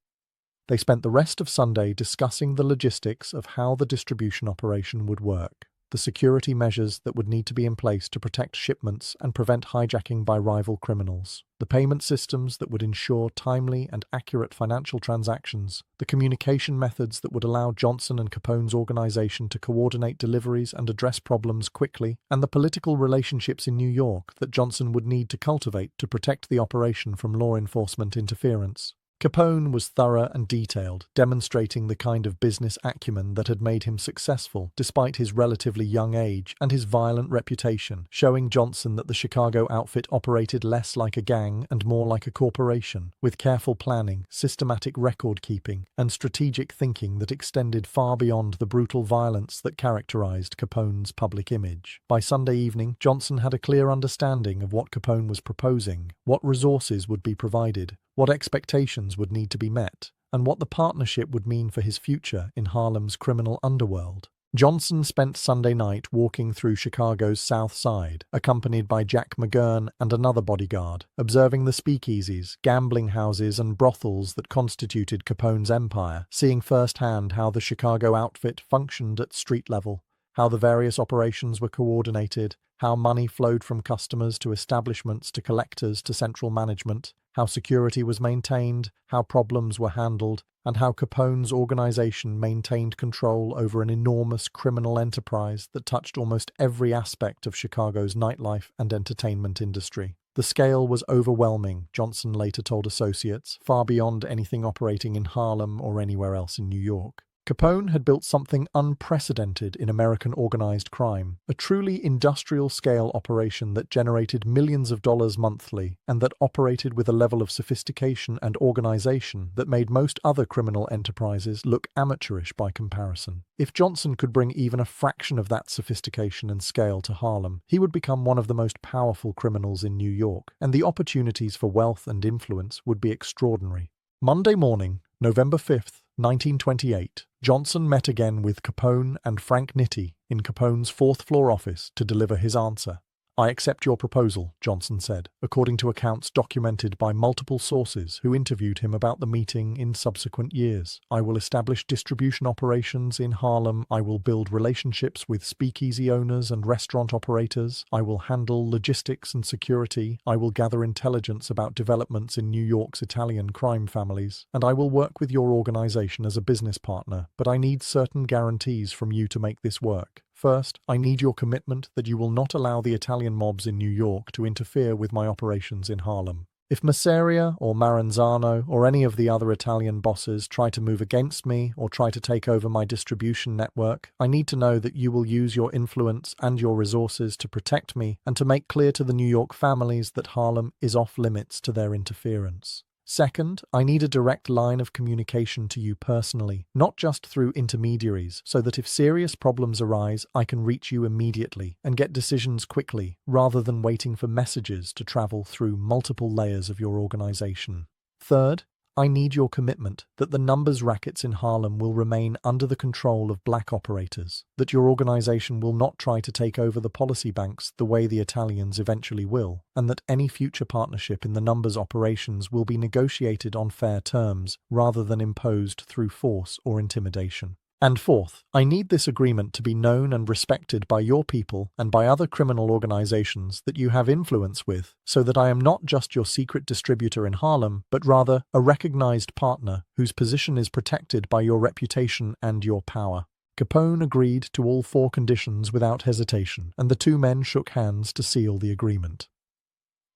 They spent the rest of Sunday discussing the logistics of how the distribution operation would work, the security measures that would need to be in place to protect shipments and prevent hijacking by rival criminals, the payment systems that would ensure timely and accurate financial transactions, the communication methods that would allow Johnson and Capone's organization to coordinate deliveries and address problems quickly, and the political relationships in New York that Johnson would need to cultivate to protect the operation from law enforcement interference. Capone was thorough and detailed, demonstrating the kind of business acumen that had made him successful despite his relatively young age and his violent reputation, showing Johnson that the Chicago outfit operated less like a gang and more like a corporation, with careful planning, systematic record-keeping, and strategic thinking that extended far beyond the brutal violence that characterized Capone's public image. By Sunday evening, Johnson had a clear understanding of what Capone was proposing, what resources would be provided, what expectations would need to be met, and what the partnership would mean for his future in Harlem's criminal underworld. Johnson spent Sunday night walking through Chicago's South Side, accompanied by Jack McGurn and another bodyguard, observing the speakeasies, gambling houses, and brothels that constituted Capone's empire, seeing firsthand how the Chicago outfit functioned at street level, how the various operations were coordinated, how money flowed from customers to establishments to collectors to central management, how security was maintained, how problems were handled, and how Capone's organization maintained control over an enormous criminal enterprise that touched almost every aspect of Chicago's nightlife and entertainment industry. The scale was overwhelming, Johnson later told associates, far beyond anything operating in Harlem or anywhere else in New York. Capone had built something unprecedented in American organized crime, a truly industrial-scale operation that generated millions of dollars monthly and that operated with a level of sophistication and organization that made most other criminal enterprises look amateurish by comparison. If Johnson could bring even a fraction of that sophistication and scale to Harlem, he would become one of the most powerful criminals in New York, and the opportunities for wealth and influence would be extraordinary. Monday morning, November 5th, 1928, Johnson met again with Capone and Frank Nitti in Capone's fourth-floor office to deliver his answer. "I accept your proposal," Johnson said, according to accounts documented by multiple sources who interviewed him about the meeting in subsequent years. "I will establish distribution operations in Harlem. I will build relationships with speakeasy owners and restaurant operators. I will handle logistics and security. I will gather intelligence about developments in New York's Italian crime families. And I will work with your organization as a business partner, but I need certain guarantees from you to make this work. First, I need your commitment that you will not allow the Italian mobs in New York to interfere with my operations in Harlem. If Masseria or Maranzano or any of the other Italian bosses try to move against me or try to take over my distribution network, I need to know that you will use your influence and your resources to protect me and to make clear to the New York families that Harlem is off limits to their interference. Second, I need a direct line of communication to you personally, not just through intermediaries, so that if serious problems arise, I can reach you immediately and get decisions quickly, rather than waiting for messages to travel through multiple layers of your organization. Third, I need your commitment that the numbers rackets in Harlem will remain under the control of black operators, that your organization will not try to take over the policy banks the way the Italians eventually will, and that any future partnership in the numbers operations will be negotiated on fair terms rather than imposed through force or intimidation. And fourth, I need this agreement to be known and respected by your people and by other criminal organizations that you have influence with, so that I am not just your secret distributor in Harlem, but rather a recognized partner whose position is protected by your reputation and your power." Capone agreed to all four conditions without hesitation, and the two men shook hands to seal the agreement.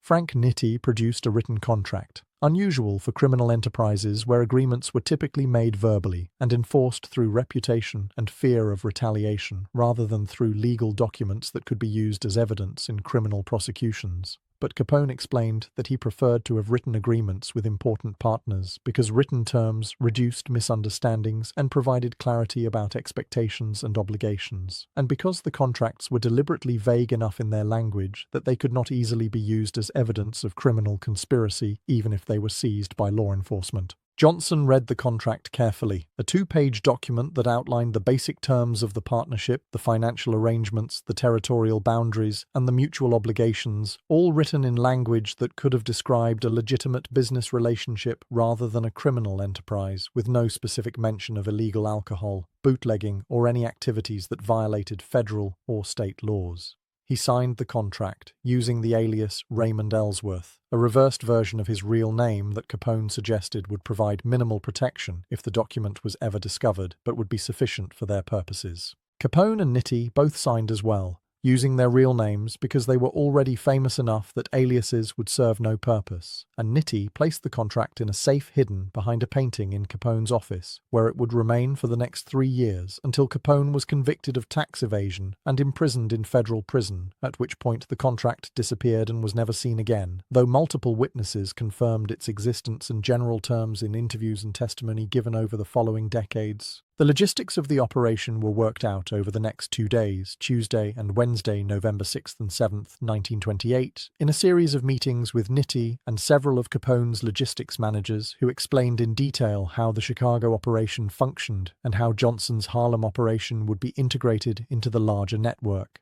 Frank Nitti produced a written contract, unusual for criminal enterprises where agreements were typically made verbally and enforced through reputation and fear of retaliation rather than through legal documents that could be used as evidence in criminal prosecutions. But Capone explained that he preferred to have written agreements with important partners because written terms reduced misunderstandings and provided clarity about expectations and obligations, and because the contracts were deliberately vague enough in their language that they could not easily be used as evidence of criminal conspiracy, even if they were seized by law enforcement. Johnson read the contract carefully, a two-page document that outlined the basic terms of the partnership, the financial arrangements, the territorial boundaries, and the mutual obligations, all written in language that could have described a legitimate business relationship rather than a criminal enterprise, with no specific mention of illegal alcohol, bootlegging, or any activities that violated federal or state laws. He signed the contract, using the alias Raymond Ellsworth, a reversed version of his real name that Capone suggested would provide minimal protection if the document was ever discovered, but would be sufficient for their purposes. Capone and Nitti both signed as well, using their real names because they were already famous enough that aliases would serve no purpose, and Nitti placed the contract in a safe hidden behind a painting in Capone's office, where it would remain for the next 3 years until Capone was convicted of tax evasion and imprisoned in federal prison, at which point the contract disappeared and was never seen again, though multiple witnesses confirmed its existence and general terms in interviews and testimony given over the following decades. The logistics of the operation were worked out over the next 2 days, Tuesday and Wednesday, November 6th and 7th, 1928, in a series of meetings with Nitti and several of Capone's logistics managers who explained in detail how the Chicago operation functioned and how Johnson's Harlem operation would be integrated into the larger network.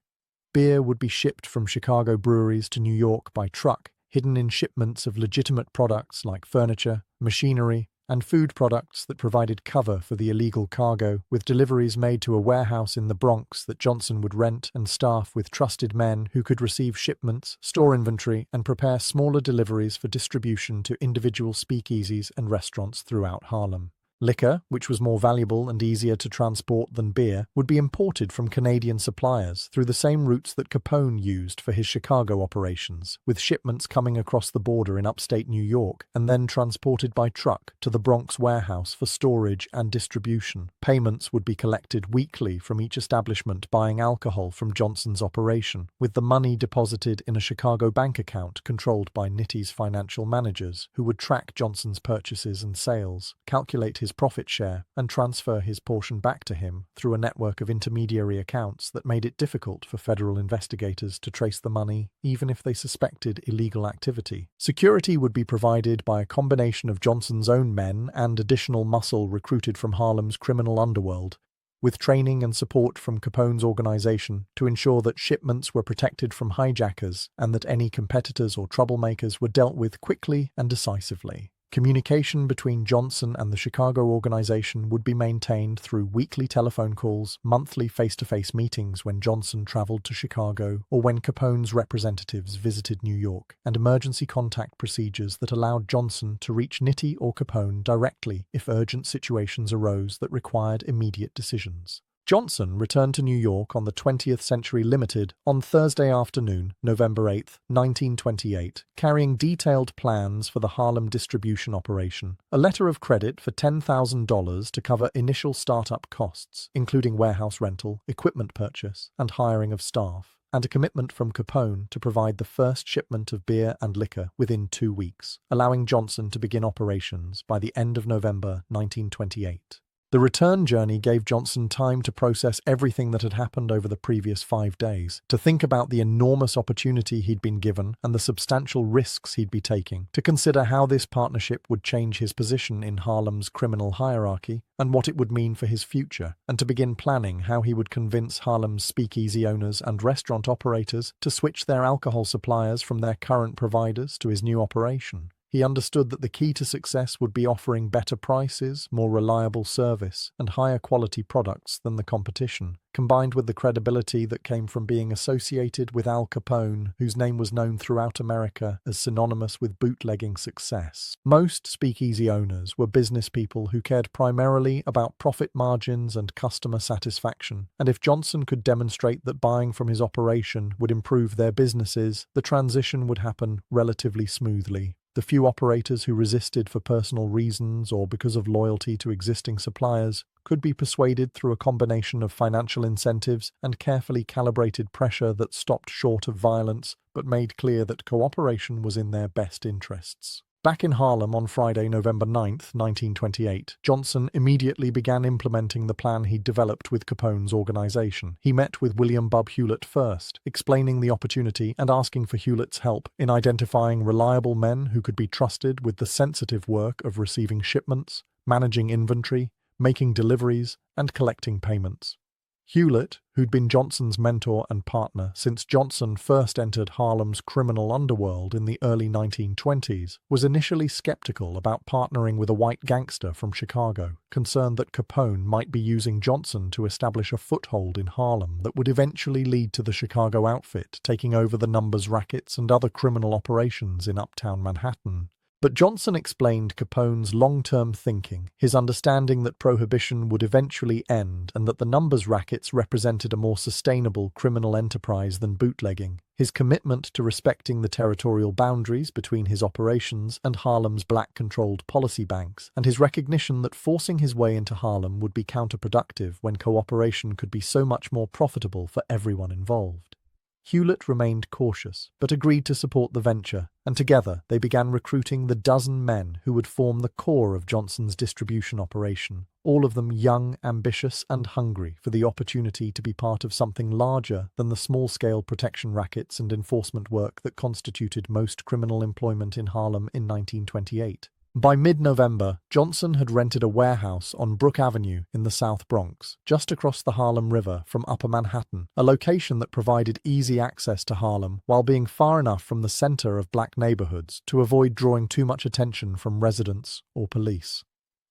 Beer would be shipped from Chicago breweries to New York by truck, hidden in shipments of legitimate products like furniture, machinery, and food products that provided cover for the illegal cargo, with deliveries made to a warehouse in the Bronx that Johnson would rent and staff with trusted men who could receive shipments, store inventory, and prepare smaller deliveries for distribution to individual speakeasies and restaurants throughout Harlem. Liquor, which was more valuable and easier to transport than beer, would be imported from Canadian suppliers through the same routes that Capone used for his Chicago operations, with shipments coming across the border in upstate New York and then transported by truck to the Bronx warehouse for storage and distribution. Payments would be collected weekly from each establishment buying alcohol from Johnson's operation, with the money deposited in a Chicago bank account controlled by Nitti's financial managers, who would track Johnson's purchases and sales, calculate his profit share, and transfer his portion back to him through a network of intermediary accounts that made it difficult for federal investigators to trace the money, even if they suspected illegal activity. Security would be provided by a combination of Johnson's own men and additional muscle recruited from Harlem's criminal underworld, with training and support from Capone's organization to ensure that shipments were protected from hijackers and that any competitors or troublemakers were dealt with quickly and decisively. Communication between Johnson and the Chicago organization would be maintained through weekly telephone calls, monthly face-to-face meetings when Johnson traveled to Chicago or when Capone's representatives visited New York, and emergency contact procedures that allowed Johnson to reach Nitti or Capone directly if urgent situations arose that required immediate decisions. Johnson returned to New York on the 20th Century Limited on Thursday afternoon, November 8, 1928, carrying detailed plans for the Harlem distribution operation, a letter of credit for $10,000 to cover initial startup costs, including warehouse rental, equipment purchase, and hiring of staff, and a commitment from Capone to provide the first shipment of beer and liquor within 2 weeks, allowing Johnson to begin operations by the end of November 1928. The return journey gave Johnson time to process everything that had happened over the previous 5 days, to think about the enormous opportunity he'd been given and the substantial risks he'd be taking, to consider how this partnership would change his position in Harlem's criminal hierarchy and what it would mean for his future, and to begin planning how he would convince Harlem's speakeasy owners and restaurant operators to switch their alcohol suppliers from their current providers to his new operation. He understood that the key to success would be offering better prices, more reliable service, and higher quality products than the competition, combined with the credibility that came from being associated with Al Capone, whose name was known throughout America as synonymous with bootlegging success. Most speakeasy owners were business people who cared primarily about profit margins and customer satisfaction, and if Johnson could demonstrate that buying from his operation would improve their businesses, the transition would happen relatively smoothly. The few operators who resisted for personal reasons or because of loyalty to existing suppliers could be persuaded through a combination of financial incentives and carefully calibrated pressure that stopped short of violence but made clear that cooperation was in their best interests. Back in Harlem on Friday, November 9, 1928, Johnson immediately began implementing the plan he'd developed with Capone's organization. He met with William Bub Hewlett first, explaining the opportunity and asking for Hewlett's help in identifying reliable men who could be trusted with the sensitive work of receiving shipments, managing inventory, making deliveries, and collecting payments. Hewlett, who'd been Johnson's mentor and partner since Johnson first entered Harlem's criminal underworld in the early 1920s, was initially skeptical about partnering with a white gangster from Chicago, concerned that Capone might be using Johnson to establish a foothold in Harlem that would eventually lead to the Chicago outfit taking over the numbers rackets and other criminal operations in uptown Manhattan. But Johnson explained Capone's long-term thinking, his understanding that prohibition would eventually end and that the numbers rackets represented a more sustainable criminal enterprise than bootlegging, his commitment to respecting the territorial boundaries between his operations and Harlem's black-controlled policy banks, and his recognition that forcing his way into Harlem would be counterproductive when cooperation could be so much more profitable for everyone involved. Hewlett remained cautious, but agreed to support the venture, and together they began recruiting the dozen men who would form the core of Johnson's distribution operation, all of them young, ambitious, and hungry for the opportunity to be part of something larger than the small-scale protection rackets and enforcement work that constituted most criminal employment in Harlem in 1928. By mid-November, Johnson had rented a warehouse on Brook Avenue in the South Bronx, just across the Harlem River from Upper Manhattan, a location that provided easy access to Harlem while being far enough from the center of black neighborhoods to avoid drawing too much attention from residents or police.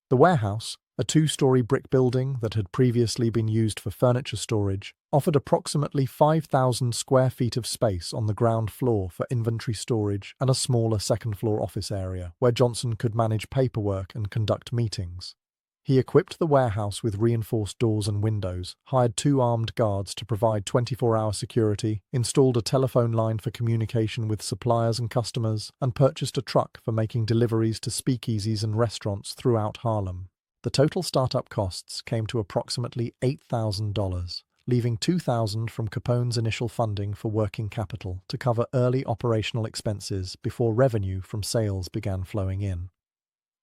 The warehouse, a two-story brick building that had previously been used for furniture storage, offered approximately 5,000 square feet of space on the ground floor for inventory storage and a smaller second-floor office area where Johnson could manage paperwork and conduct meetings. He equipped the warehouse with reinforced doors and windows, hired 2 armed guards to provide 24-hour security, installed a telephone line for communication with suppliers and customers, and purchased a truck for making deliveries to speakeasies and restaurants throughout Harlem. The total startup costs came to approximately $8,000, leaving $2,000 from Capone's initial funding for working capital to cover early operational expenses before revenue from sales began flowing in.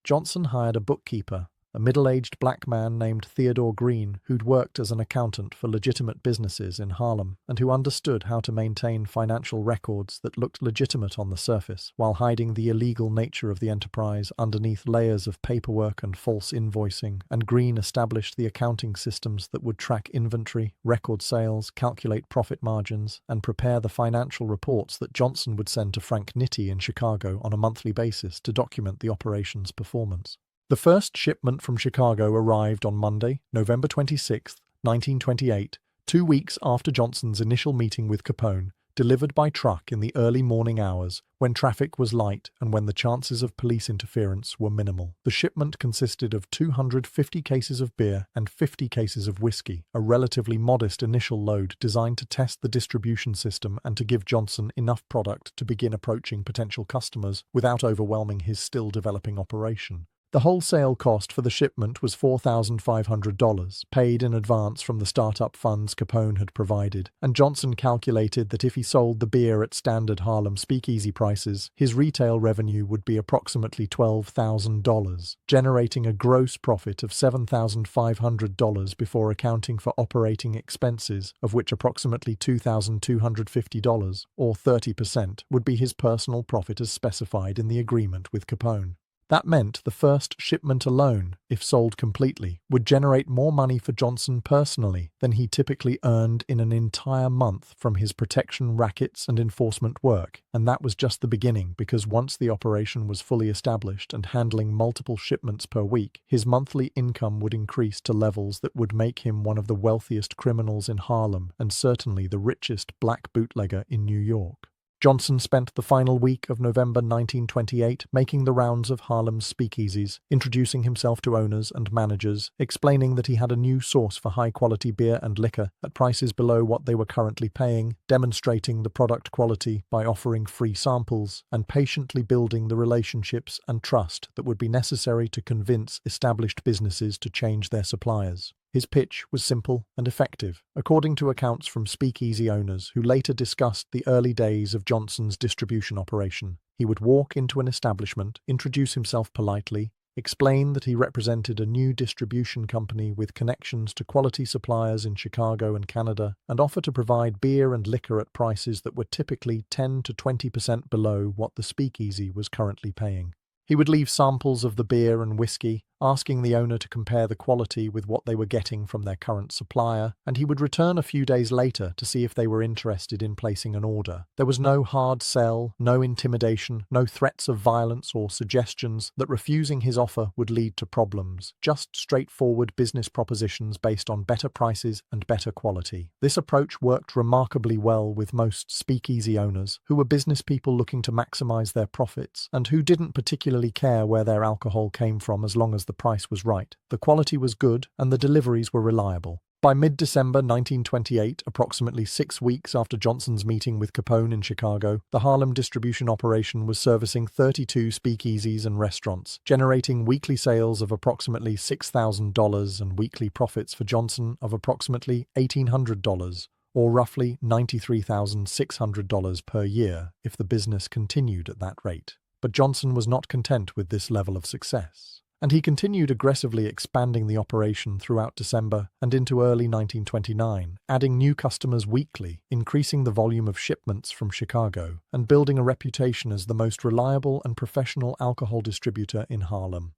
Johnson hired a bookkeeper, a middle-aged black man named Theodore Green who'd worked as an accountant for legitimate businesses in Harlem and who understood how to maintain financial records that looked legitimate on the surface while hiding the illegal nature of the enterprise underneath layers of paperwork and false invoicing, and Green established the accounting systems that would track inventory, record sales, calculate profit margins, and prepare the financial reports that Johnson would send to Frank Nitti in Chicago on a monthly basis to document the operation's performance. The first shipment from Chicago arrived on Monday, November 26, 1928, 2 weeks after Johnson's initial meeting with Capone, delivered by truck in the early morning hours when traffic was light and when the chances of police interference were minimal. The shipment consisted of 250 cases of beer and 50 cases of whiskey, a relatively modest initial load designed to test the distribution system and to give Johnson enough product to begin approaching potential customers without overwhelming his still developing operation. The wholesale cost for the shipment was $4,500, paid in advance from the startup funds Capone had provided, and Johnson calculated that if he sold the beer at standard Harlem speakeasy prices, his retail revenue would be approximately $12,000, generating a gross profit of $7,500 before accounting for operating expenses, of which approximately $2,250, or 30%, would be his personal profit as specified in the agreement with Capone. That meant the first shipment alone, if sold completely, would generate more money for Johnson personally than he typically earned in an entire month from his protection rackets and enforcement work, and that was just the beginning because once the operation was fully established and handling multiple shipments per week, his monthly income would increase to levels that would make him one of the wealthiest criminals in Harlem and certainly the richest black bootlegger in New York. Johnson spent the final week of November 1928 making the rounds of Harlem's speakeasies, introducing himself to owners and managers, explaining that he had a new source for high-quality beer and liquor at prices below what they were currently paying, demonstrating the product quality by offering free samples, and patiently building the relationships and trust that would be necessary to convince established businesses to change their suppliers. His pitch was simple and effective, according to accounts from speakeasy owners who later discussed the early days of Johnson's distribution operation. He would walk into an establishment, introduce himself politely, explain that he represented a new distribution company with connections to quality suppliers in Chicago and Canada, and offer to provide beer and liquor at prices that were typically 10 to 20% below what the speakeasy was currently paying. He would leave samples of the beer and whiskey, asking the owner to compare the quality with what they were getting from their current supplier, and he would return a few days later to see if they were interested in placing an order. There was no hard sell, no intimidation, no threats of violence or suggestions that refusing his offer would lead to problems, just straightforward business propositions based on better prices and better quality. This approach worked remarkably well with most speakeasy owners, who were business people looking to maximize their profits and who didn't particularly particularly care where their alcohol came from as long as the price was right. The quality was good and the deliveries were reliable. By mid-December 1928, approximately 6 weeks after Johnson's meeting with Capone in Chicago, the Harlem distribution operation was servicing 32 speakeasies and restaurants, generating weekly sales of approximately $6,000 and weekly profits for Johnson of approximately $1,800, or roughly $93,600 per year if the business continued at that rate. But Johnson was not content with this level of success, and he continued aggressively expanding the operation throughout December and into early 1929, adding new customers weekly, increasing the volume of shipments from Chicago, and building a reputation as the most reliable and professional alcohol distributor in Harlem.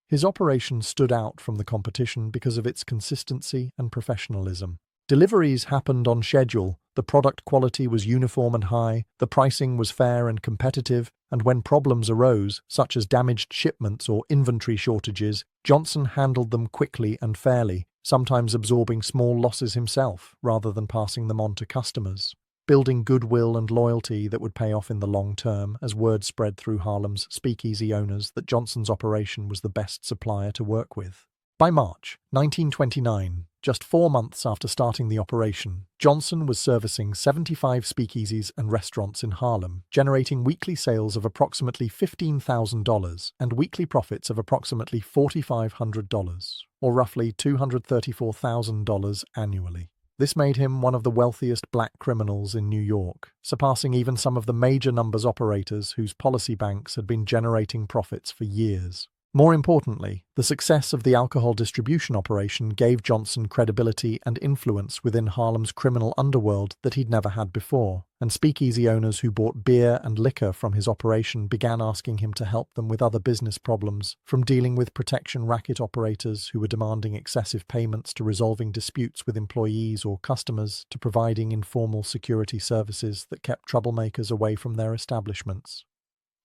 His operation stood out from the competition because of its consistency and professionalism. Deliveries happened on schedule, the product quality was uniform and high, the pricing was fair and competitive, and when problems arose, such as damaged shipments or inventory shortages, Johnson handled them quickly and fairly, sometimes absorbing small losses himself rather than passing them on to customers, building goodwill and loyalty that would pay off in the long term as word spread through Harlem's speakeasy owners that Johnson's operation was the best supplier to work with. By March 1929, just 4 months after starting the operation, Johnson was servicing 75 speakeasies and restaurants in Harlem, generating weekly sales of approximately $15,000 and weekly profits of approximately $4,500, or roughly $234,000 annually. This made him one of the wealthiest black criminals in New York, surpassing even some of the major numbers operators whose policy banks had been generating profits for years. More importantly, the success of the alcohol distribution operation gave Johnson credibility and influence within Harlem's criminal underworld that he'd never had before, and speakeasy owners who bought beer and liquor from his operation began asking him to help them with other business problems, from dealing with protection racket operators who were demanding excessive payments to resolving disputes with employees or customers to providing informal security services that kept troublemakers away from their establishments.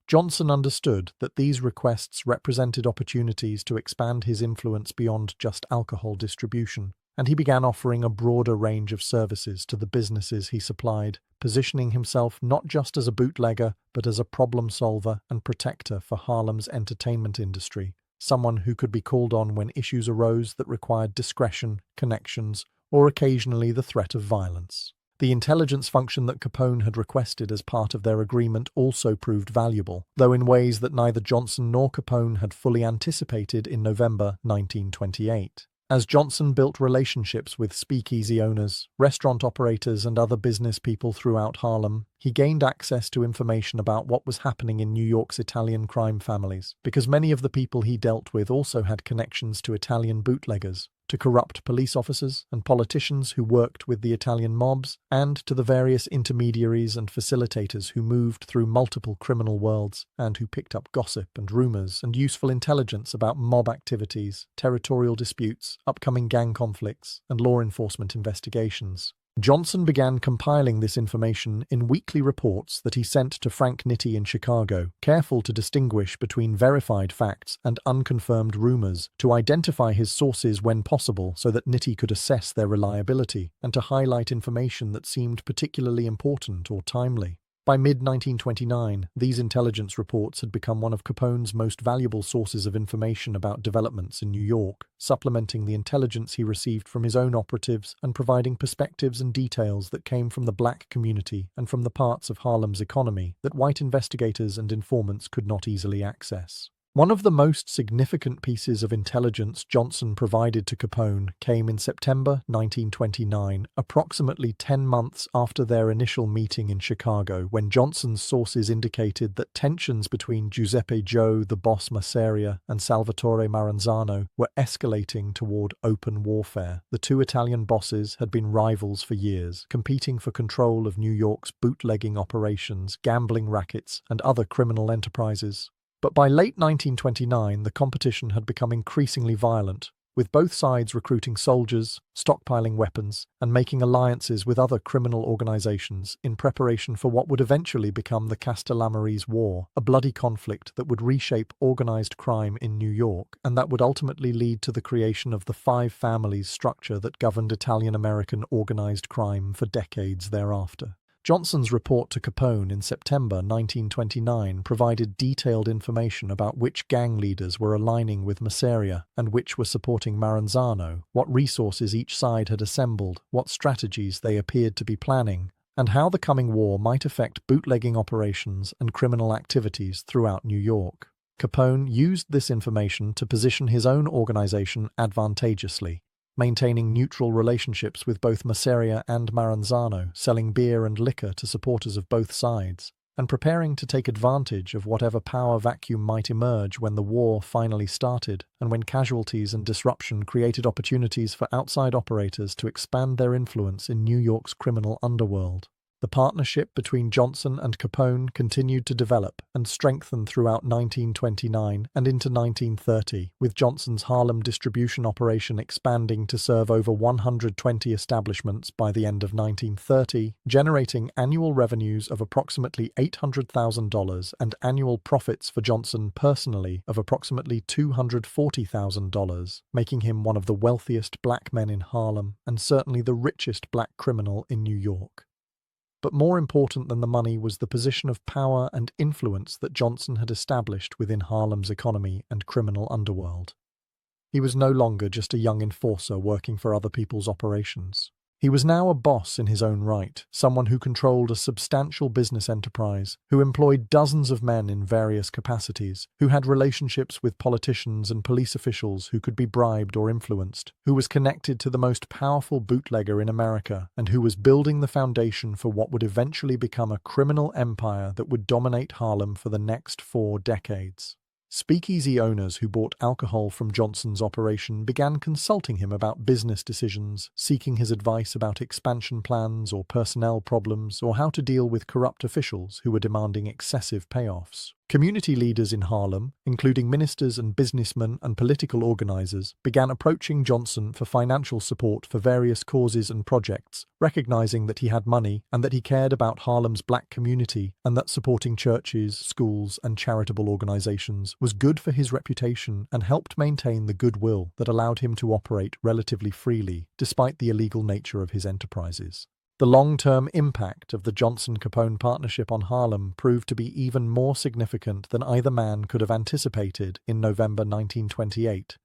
Johnson understood that these requests represented opportunities to expand his influence beyond just alcohol distribution, and he began offering a broader range of services to the businesses he supplied, positioning himself not just as a bootlegger, but as a problem solver and protector for Harlem's entertainment industry, someone who could be called on when issues arose that required discretion, connections, or occasionally the threat of violence. The intelligence function that Capone had requested as part of their agreement also proved valuable, though in ways that neither Johnson nor Capone had fully anticipated in November 1928. As Johnson built relationships with speakeasy owners, restaurant operators, and other business people throughout Harlem, he gained access to information about what was happening in New York's Italian crime families, because many of the people he dealt with also had connections to Italian bootleggers, to corrupt police officers and politicians who worked with the Italian mobs, and to the various intermediaries and facilitators who moved through multiple criminal worlds and who picked up gossip and rumors and useful intelligence about mob activities, territorial disputes, upcoming gang conflicts, and law enforcement investigations. Johnson began compiling this information in weekly reports that he sent to Frank Nitti in Chicago, careful to distinguish between verified facts and unconfirmed rumors, to identify his sources when possible so that Nitti could assess their reliability, and to highlight information that seemed particularly important or timely. By mid-1929, these intelligence reports had become one of Capone's most valuable sources of information about developments in New York, supplementing the intelligence he received from his own operatives and providing perspectives and details that came from the black community and from the parts of Harlem's economy that white investigators and informants could not easily access. One of the most significant pieces of intelligence Johnson provided to Capone came in September 1929, approximately 10 months after their initial meeting in Chicago, when Johnson's sources indicated that tensions between Giuseppe Joe, the boss Masseria, and Salvatore Maranzano were escalating toward open warfare. The two Italian bosses had been rivals for years, competing for control of New York's bootlegging operations, gambling rackets, and other criminal enterprises. But by late 1929, the competition had become increasingly violent, with both sides recruiting soldiers, stockpiling weapons, and making alliances with other criminal organizations in preparation for what would eventually become the Castellammarese War, a bloody conflict that would reshape organized crime in New York and that would ultimately lead to the creation of the five families structure that governed Italian-American organized crime for decades thereafter. Johnson's report to Capone in September 1929 provided detailed information about which gang leaders were aligning with Masseria and which were supporting Maranzano, what resources each side had assembled, what strategies they appeared to be planning, and how the coming war might affect bootlegging operations and criminal activities throughout New York. Capone used this information to position his own organization advantageously, maintaining neutral relationships with both Masseria and Maranzano, selling beer and liquor to supporters of both sides, and preparing to take advantage of whatever power vacuum might emerge when the war finally started, and when casualties and disruption created opportunities for outside operators to expand their influence in New York's criminal underworld. The partnership between Johnson and Capone continued to develop and strengthen throughout 1929 and into 1930, with Johnson's Harlem distribution operation expanding to serve over 120 establishments by the end of 1930, generating annual revenues of approximately $800,000 and annual profits for Johnson personally of approximately $240,000, making him one of the wealthiest black men in Harlem and certainly the richest black criminal in New York. But more important than the money was the position of power and influence that Johnson had established within Harlem's economy and criminal underworld. He was no longer just a young enforcer working for other people's operations. He was now a boss in his own right, someone who controlled a substantial business enterprise, who employed dozens of men in various capacities, who had relationships with politicians and police officials who could be bribed or influenced, who was connected to the most powerful bootlegger in America, and who was building the foundation for what would eventually become a criminal empire that would dominate Harlem for the next 4 decades. Speakeasy owners who bought alcohol from Johnson's operation began consulting him about business decisions, seeking his advice about expansion plans or personnel problems, or how to deal with corrupt officials who were demanding excessive payoffs. Community leaders in Harlem, including ministers and businessmen and political organizers, began approaching Johnson for financial support for various causes and projects, recognizing that he had money and that he cared about Harlem's black community and that supporting churches, schools, and charitable organizations was good for his reputation and helped maintain the goodwill that allowed him to operate relatively freely, despite the illegal nature of his enterprises. The long-term impact of the Johnson-Capone partnership on Harlem proved to be even more significant than either man could have anticipated in November 1928.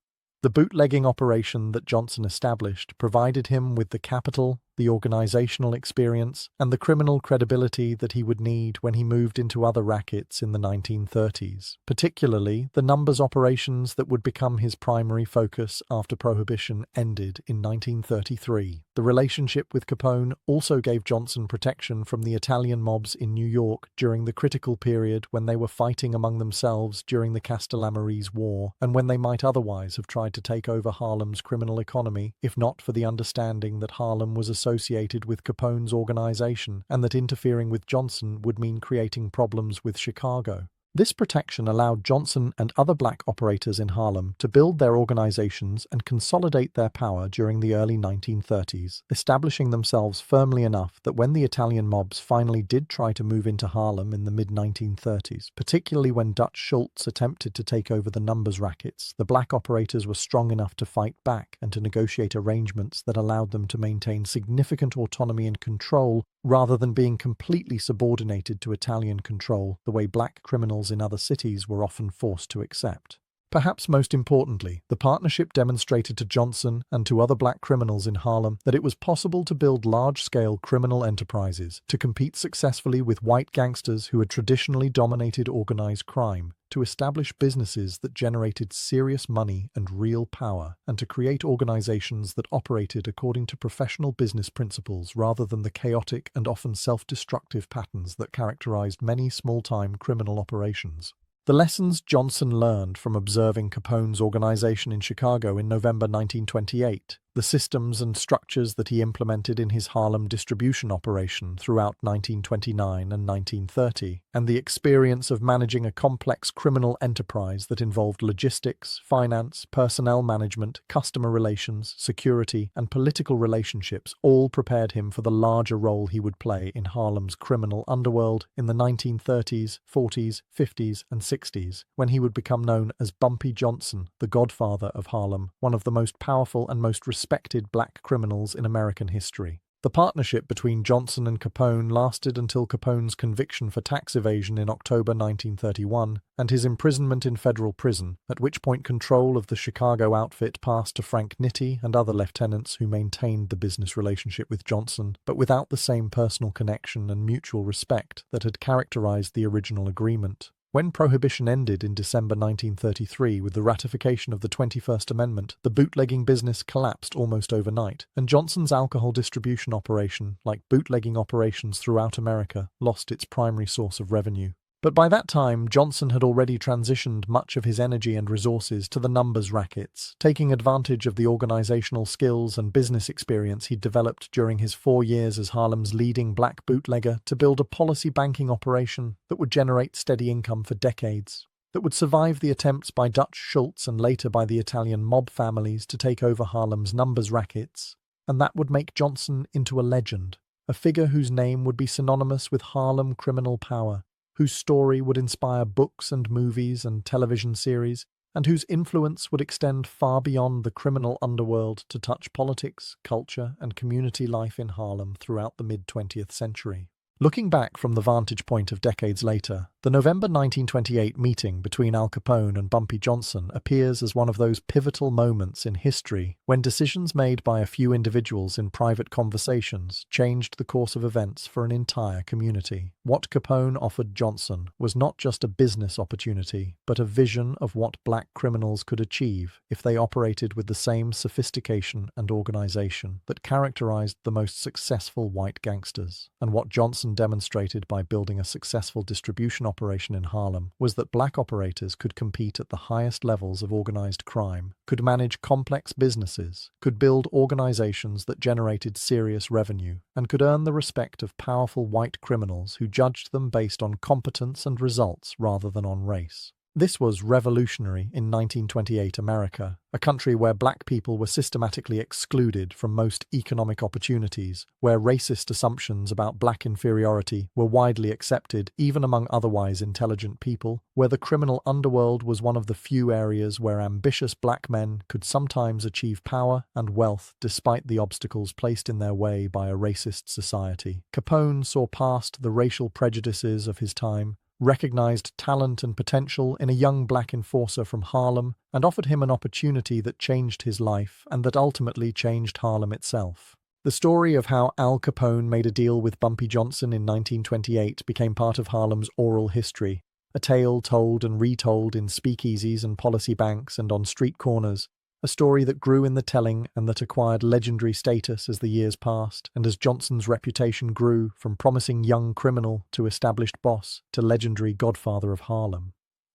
The bootlegging operation that Johnson established provided him with the capital, the organizational experience, and the criminal credibility that he would need when he moved into other rackets in the 1930s, particularly the numbers operations that would become his primary focus after Prohibition ended in 1933. The relationship with Capone also gave Johnson protection from the Italian mobs in New York during the critical period when they were fighting among themselves during the Castellamarese War, and when they might otherwise have tried to take over Harlem's criminal economy, if not for the understanding that Harlem was associated with Capone's organization and that interfering with Johnson would mean creating problems with Chicago. This protection allowed Johnson and other black operators in Harlem to build their organizations and consolidate their power during the early 1930s, establishing themselves firmly enough that when the Italian mobs finally did try to move into Harlem in the mid-1930s, particularly when Dutch Schultz attempted to take over the numbers rackets, the black operators were strong enough to fight back and to negotiate arrangements that allowed them to maintain significant autonomy and control rather than being completely subordinated to Italian control the way black criminals in other cities were often forced to accept. Perhaps most importantly, the partnership demonstrated to Johnson and to other black criminals in Harlem that it was possible to build large-scale criminal enterprises to compete successfully with white gangsters who had traditionally dominated organized crime, to establish businesses that generated serious money and real power, and to create organizations that operated according to professional business principles rather than the chaotic and often self-destructive patterns that characterized many small-time criminal operations. The lessons Johnson learned from observing Capone's organization in Chicago in November 1928, the systems and structures that he implemented in his Harlem distribution operation throughout 1929 and 1930, and the experience of managing a complex criminal enterprise that involved logistics, finance, personnel management, customer relations, security, and political relationships all prepared him for the larger role he would play in Harlem's criminal underworld in the 1930s, 40s, 50s, and 60s, when he would become known as Bumpy Johnson, the godfather of Harlem, one of the most powerful and most respected black criminals in American history. The partnership between Johnson and Capone lasted until Capone's conviction for tax evasion in October 1931 and his imprisonment in federal prison, at which point control of the Chicago outfit passed to Frank Nitti and other lieutenants who maintained the business relationship with Johnson, but without the same personal connection and mutual respect that had characterized the original agreement. When Prohibition ended in December 1933 with the ratification of the 21st Amendment, the bootlegging business collapsed almost overnight, and Johnson's alcohol distribution operation, like bootlegging operations throughout America, lost its primary source of revenue. But by that time, Johnson had already transitioned much of his energy and resources to the numbers rackets, taking advantage of the organizational skills and business experience he'd developed during his 4 years as Harlem's leading black bootlegger to build a policy banking operation that would generate steady income for decades, that would survive the attempts by Dutch Schultz and later by the Italian mob families to take over Harlem's numbers rackets, and that would make Johnson into a legend, a figure whose name would be synonymous with Harlem criminal power, whose story would inspire books and movies and television series, and whose influence would extend far beyond the criminal underworld to touch politics, culture, and community life in Harlem throughout the mid-20th century. Looking back from the vantage point of decades later, the November 1928 meeting between Al Capone and Bumpy Johnson appears as one of those pivotal moments in history when decisions made by a few individuals in private conversations changed the course of events for an entire community. What Capone offered Johnson was not just a business opportunity, but a vision of what black criminals could achieve if they operated with the same sophistication and organization that characterized the most successful white gangsters. And what Johnson demonstrated by building a successful distribution operation in Harlem was that black operators could compete at the highest levels of organized crime, could manage complex businesses, could build organizations that generated serious revenue, and could earn the respect of powerful white criminals who judged them based on competence and results rather than on race. This was revolutionary in 1928 America, a country where black people were systematically excluded from most economic opportunities, where racist assumptions about black inferiority were widely accepted even among otherwise intelligent people, where the criminal underworld was one of the few areas where ambitious black men could sometimes achieve power and wealth despite the obstacles placed in their way by a racist society. Capone saw past the racial prejudices of his time, recognized talent and potential in a young black enforcer from Harlem, and offered him an opportunity that changed his life and that ultimately changed Harlem itself. The story of how Al Capone made a deal with Bumpy Johnson in 1928 became part of Harlem's oral history, a tale told and retold in speakeasies and policy banks and on street corners, a story that grew in the telling and that acquired legendary status as the years passed, and as Johnson's reputation grew from promising young criminal to established boss to legendary godfather of Harlem.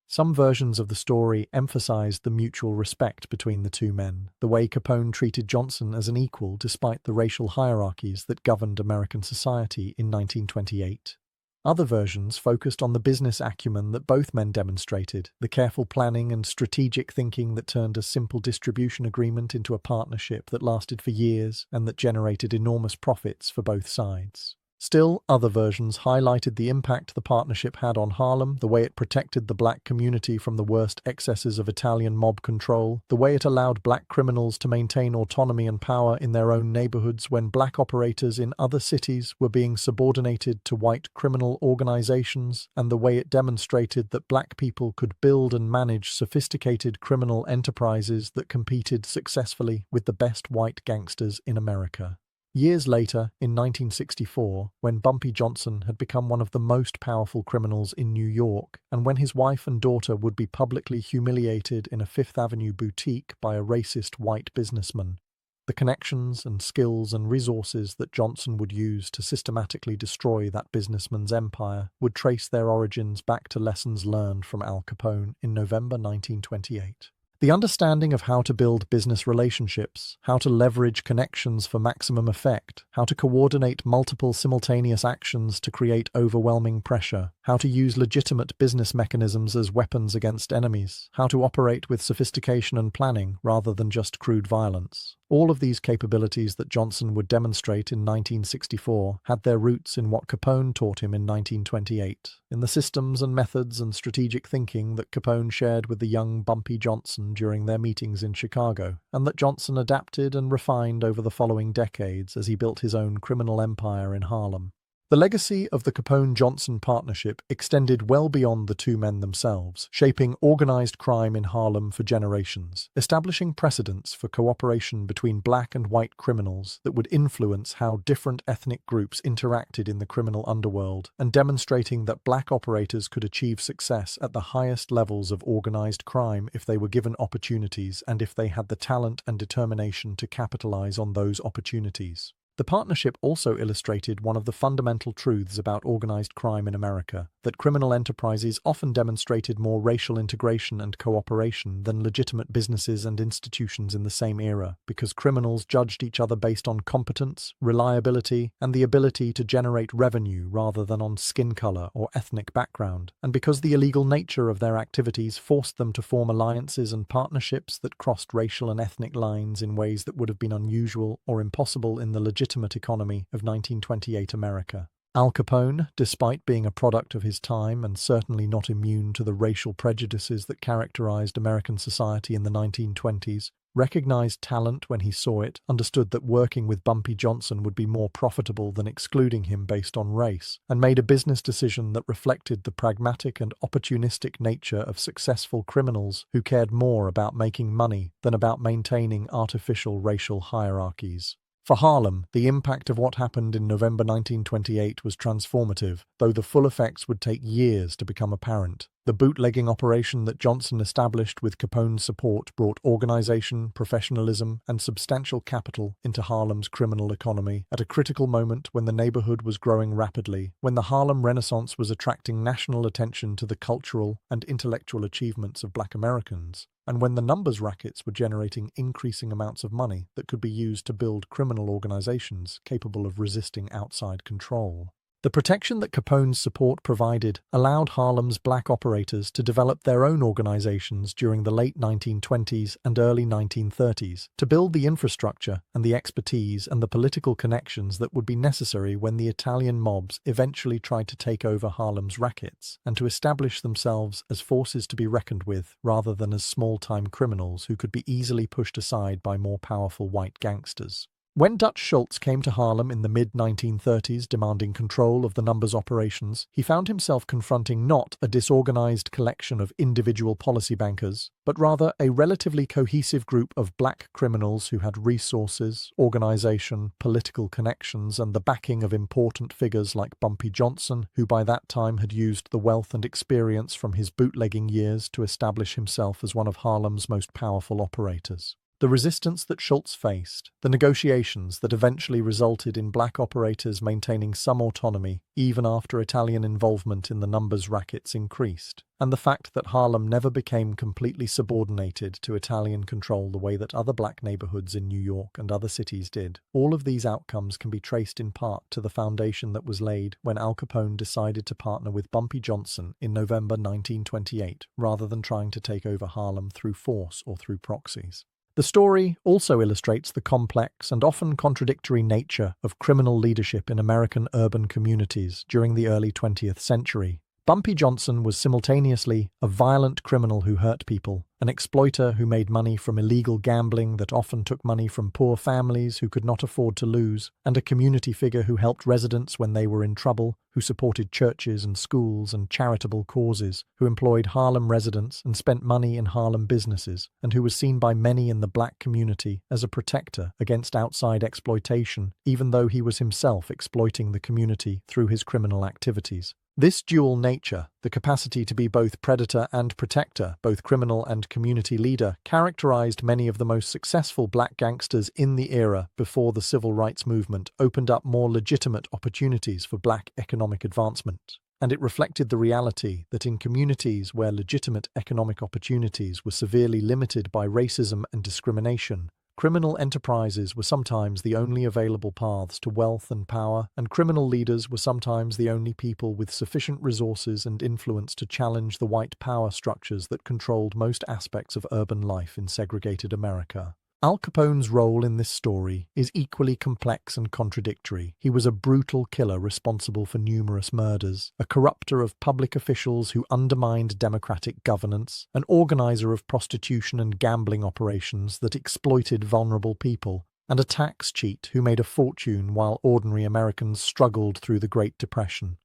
Some versions of the story emphasized the mutual respect between the two men, the way Capone treated Johnson as an equal despite the racial hierarchies that governed American society in 1928. Other versions focused on the business acumen that both men demonstrated, the careful planning and strategic thinking that turned a simple distribution agreement into a partnership that lasted for years and that generated enormous profits for both sides. Still, other versions highlighted the impact the partnership had on Harlem, the way it protected the black community from the worst excesses of Italian mob control, the way it allowed black criminals to maintain autonomy and power in their own neighborhoods when black operators in other cities were being subordinated to white criminal organizations, and the way it demonstrated that black people could build and manage sophisticated criminal enterprises that competed successfully with the best white gangsters in America. Years later, in 1964, when Bumpy Johnson had become one of the most powerful criminals in New York, and when his wife and daughter would be publicly humiliated in a Fifth Avenue boutique by a racist white businessman, the connections and skills and resources that Johnson would use to systematically destroy that businessman's empire would trace their origins back to lessons learned from Al Capone in November 1928. The understanding of how to build business relationships, how to leverage connections for maximum effect, how to coordinate multiple simultaneous actions to create overwhelming pressure, how to use legitimate business mechanisms as weapons against enemies, how to operate with sophistication and planning rather than just crude violence. All of these capabilities that Johnson would demonstrate in 1964 had their roots in what Capone taught him in 1928, in the systems and methods and strategic thinking that Capone shared with the young Bumpy Johnson during their meetings in Chicago, and that Johnson adapted and refined over the following decades as he built his own criminal empire in Harlem. The legacy of the Capone-Johnson partnership extended well beyond the two men themselves, shaping organized crime in Harlem for generations, establishing precedents for cooperation between black and white criminals that would influence how different ethnic groups interacted in the criminal underworld, and demonstrating that black operators could achieve success at the highest levels of organized crime if they were given opportunities and if they had the talent and determination to capitalize on those opportunities. The partnership also illustrated one of the fundamental truths about organized crime in America, that criminal enterprises often demonstrated more racial integration and cooperation than legitimate businesses and institutions in the same era, because criminals judged each other based on competence, reliability, and the ability to generate revenue rather than on skin color or ethnic background, and because the illegal nature of their activities forced them to form alliances and partnerships that crossed racial and ethnic lines in ways that would have been unusual or impossible in the legitimate economy of 1928 America. Al Capone, despite being a product of his time and certainly not immune to the racial prejudices that characterized American society in the 1920s, recognized talent when he saw it, understood that working with Bumpy Johnson would be more profitable than excluding him based on race, and made a business decision that reflected the pragmatic and opportunistic nature of successful criminals who cared more about making money than about maintaining artificial racial hierarchies. For Harlem, the impact of what happened in November 1928 was transformative, though the full effects would take years to become apparent. The bootlegging operation that Johnson established with Capone's support brought organization, professionalism, and substantial capital into Harlem's criminal economy at a critical moment when the neighborhood was growing rapidly, when the Harlem Renaissance was attracting national attention to the cultural and intellectual achievements of Black Americans, and when the numbers rackets were generating increasing amounts of money that could be used to build criminal organizations capable of resisting outside control. The protection that Capone's support provided allowed Harlem's black operators to develop their own organizations during the late 1920s and early 1930s, to build the infrastructure and the expertise and the political connections that would be necessary when the Italian mobs eventually tried to take over Harlem's rackets, and to establish themselves as forces to be reckoned with rather than as small-time criminals who could be easily pushed aside by more powerful white gangsters. When Dutch Schultz came to Harlem in the mid-1930s demanding control of the numbers operations, he found himself confronting not a disorganized collection of individual policy bankers, but rather a relatively cohesive group of black criminals who had resources, organization, political connections, and the backing of important figures like Bumpy Johnson, who by that time had used the wealth and experience from his bootlegging years to establish himself as one of Harlem's most powerful operators. The resistance that Schultz faced, the negotiations that eventually resulted in black operators maintaining some autonomy even after Italian involvement in the numbers rackets increased, and the fact that Harlem never became completely subordinated to Italian control the way that other black neighborhoods in New York and other cities did, all of these outcomes can be traced in part to the foundation that was laid when Al Capone decided to partner with Bumpy Johnson in November 1928, rather than trying to take over Harlem through force or through proxies. The story also illustrates the complex and often contradictory nature of criminal leadership in American urban communities during the early 20th century. Bumpy Johnson was simultaneously a violent criminal who hurt people, an exploiter who made money from illegal gambling that often took money from poor families who could not afford to lose, and a community figure who helped residents when they were in trouble, who supported churches and schools and charitable causes, who employed Harlem residents and spent money in Harlem businesses, and who was seen by many in the black community as a protector against outside exploitation, even though he was himself exploiting the community through his criminal activities. This dual nature, the capacity to be both predator and protector, both criminal and community leader, characterized many of the most successful black gangsters in the era before the civil rights movement opened up more legitimate opportunities for black economic advancement. And it reflected the reality that in communities where legitimate economic opportunities were severely limited by racism and discrimination, criminal enterprises were sometimes the only available paths to wealth and power, and criminal leaders were sometimes the only people with sufficient resources and influence to challenge the white power structures that controlled most aspects of urban life in segregated America. Al Capone's role in this story is equally complex and contradictory. He was a brutal killer responsible for numerous murders, a corrupter of public officials who undermined democratic governance, an organizer of prostitution and gambling operations that exploited vulnerable people, and a tax cheat who made a fortune while ordinary Americans struggled through the Great Depression.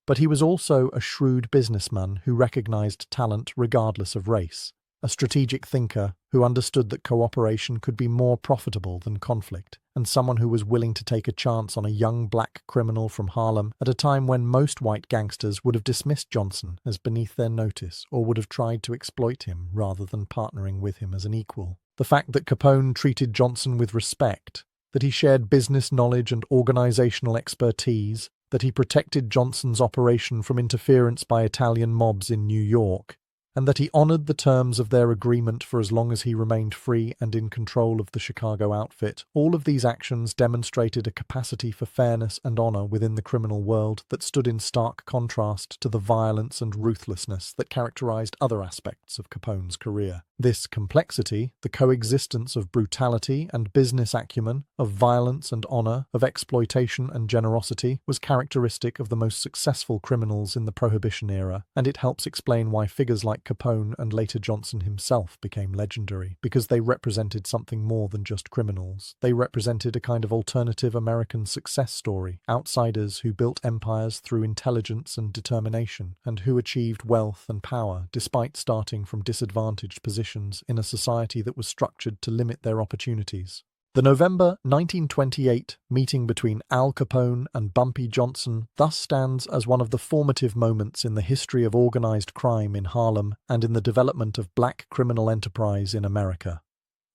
But he was also a shrewd businessman who recognized talent regardless of race, a strategic thinker who understood that cooperation could be more profitable than conflict, and someone who was willing to take a chance on a young black criminal from Harlem at a time when most white gangsters would have dismissed Johnson as beneath their notice or would have tried to exploit him rather than partnering with him as an equal. The fact that Capone treated Johnson with respect, that he shared business knowledge and organizational expertise, that he protected Johnson's operation from interference by Italian mobs in New York, and that he honored the terms of their agreement for as long as he remained free and in control of the Chicago outfit. All of these actions demonstrated a capacity for fairness and honor within the criminal world that stood in stark contrast to the violence and ruthlessness that characterized other aspects of Capone's career. This complexity, the coexistence of brutality and business acumen, of violence and honor, of exploitation and generosity, was characteristic of the most successful criminals in the Prohibition era, and it helps explain why figures like Capone and later Johnson himself became legendary, because they represented something more than just criminals. They represented a kind of alternative American success story, outsiders who built empires through intelligence and determination, and who achieved wealth and power despite starting from disadvantaged positions in a society that was structured to limit their opportunities. The November 1928 meeting between Al Capone and Bumpy Johnson thus stands as one of the formative moments in the history of organized crime in Harlem and in the development of black criminal enterprise in America.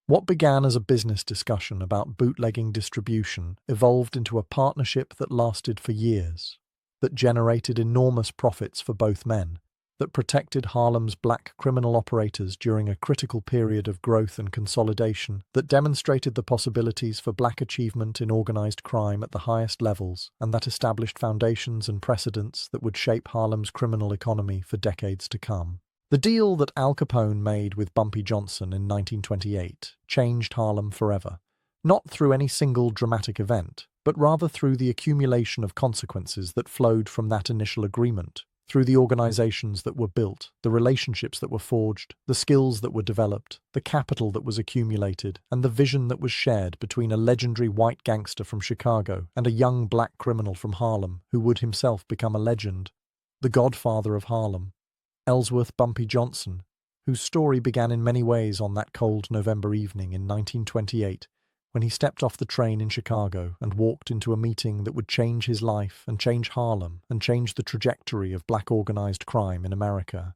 What began as a business discussion about bootlegging distribution evolved into a partnership that lasted for years, that generated enormous profits for both men, that protected Harlem's black criminal operators during a critical period of growth and consolidation, that demonstrated the possibilities for black achievement in organized crime at the highest levels, and that established foundations and precedents that would shape Harlem's criminal economy for decades to come. The deal that Al Capone made with Bumpy Johnson in 1928 changed Harlem forever, not through any single dramatic event, but rather through the accumulation of consequences that flowed from that initial agreement, through the organizations that were built, the relationships that were forged, the skills that were developed, the capital that was accumulated, and the vision that was shared between a legendary white gangster from Chicago and a young black criminal from Harlem who would himself become a legend, the godfather of Harlem, Ellsworth Bumpy Johnson, whose story began in many ways on that cold November evening in 1928, when he stepped off the train in Chicago and walked into a meeting that would change his life and change Harlem and change the trajectory of black organized crime in America.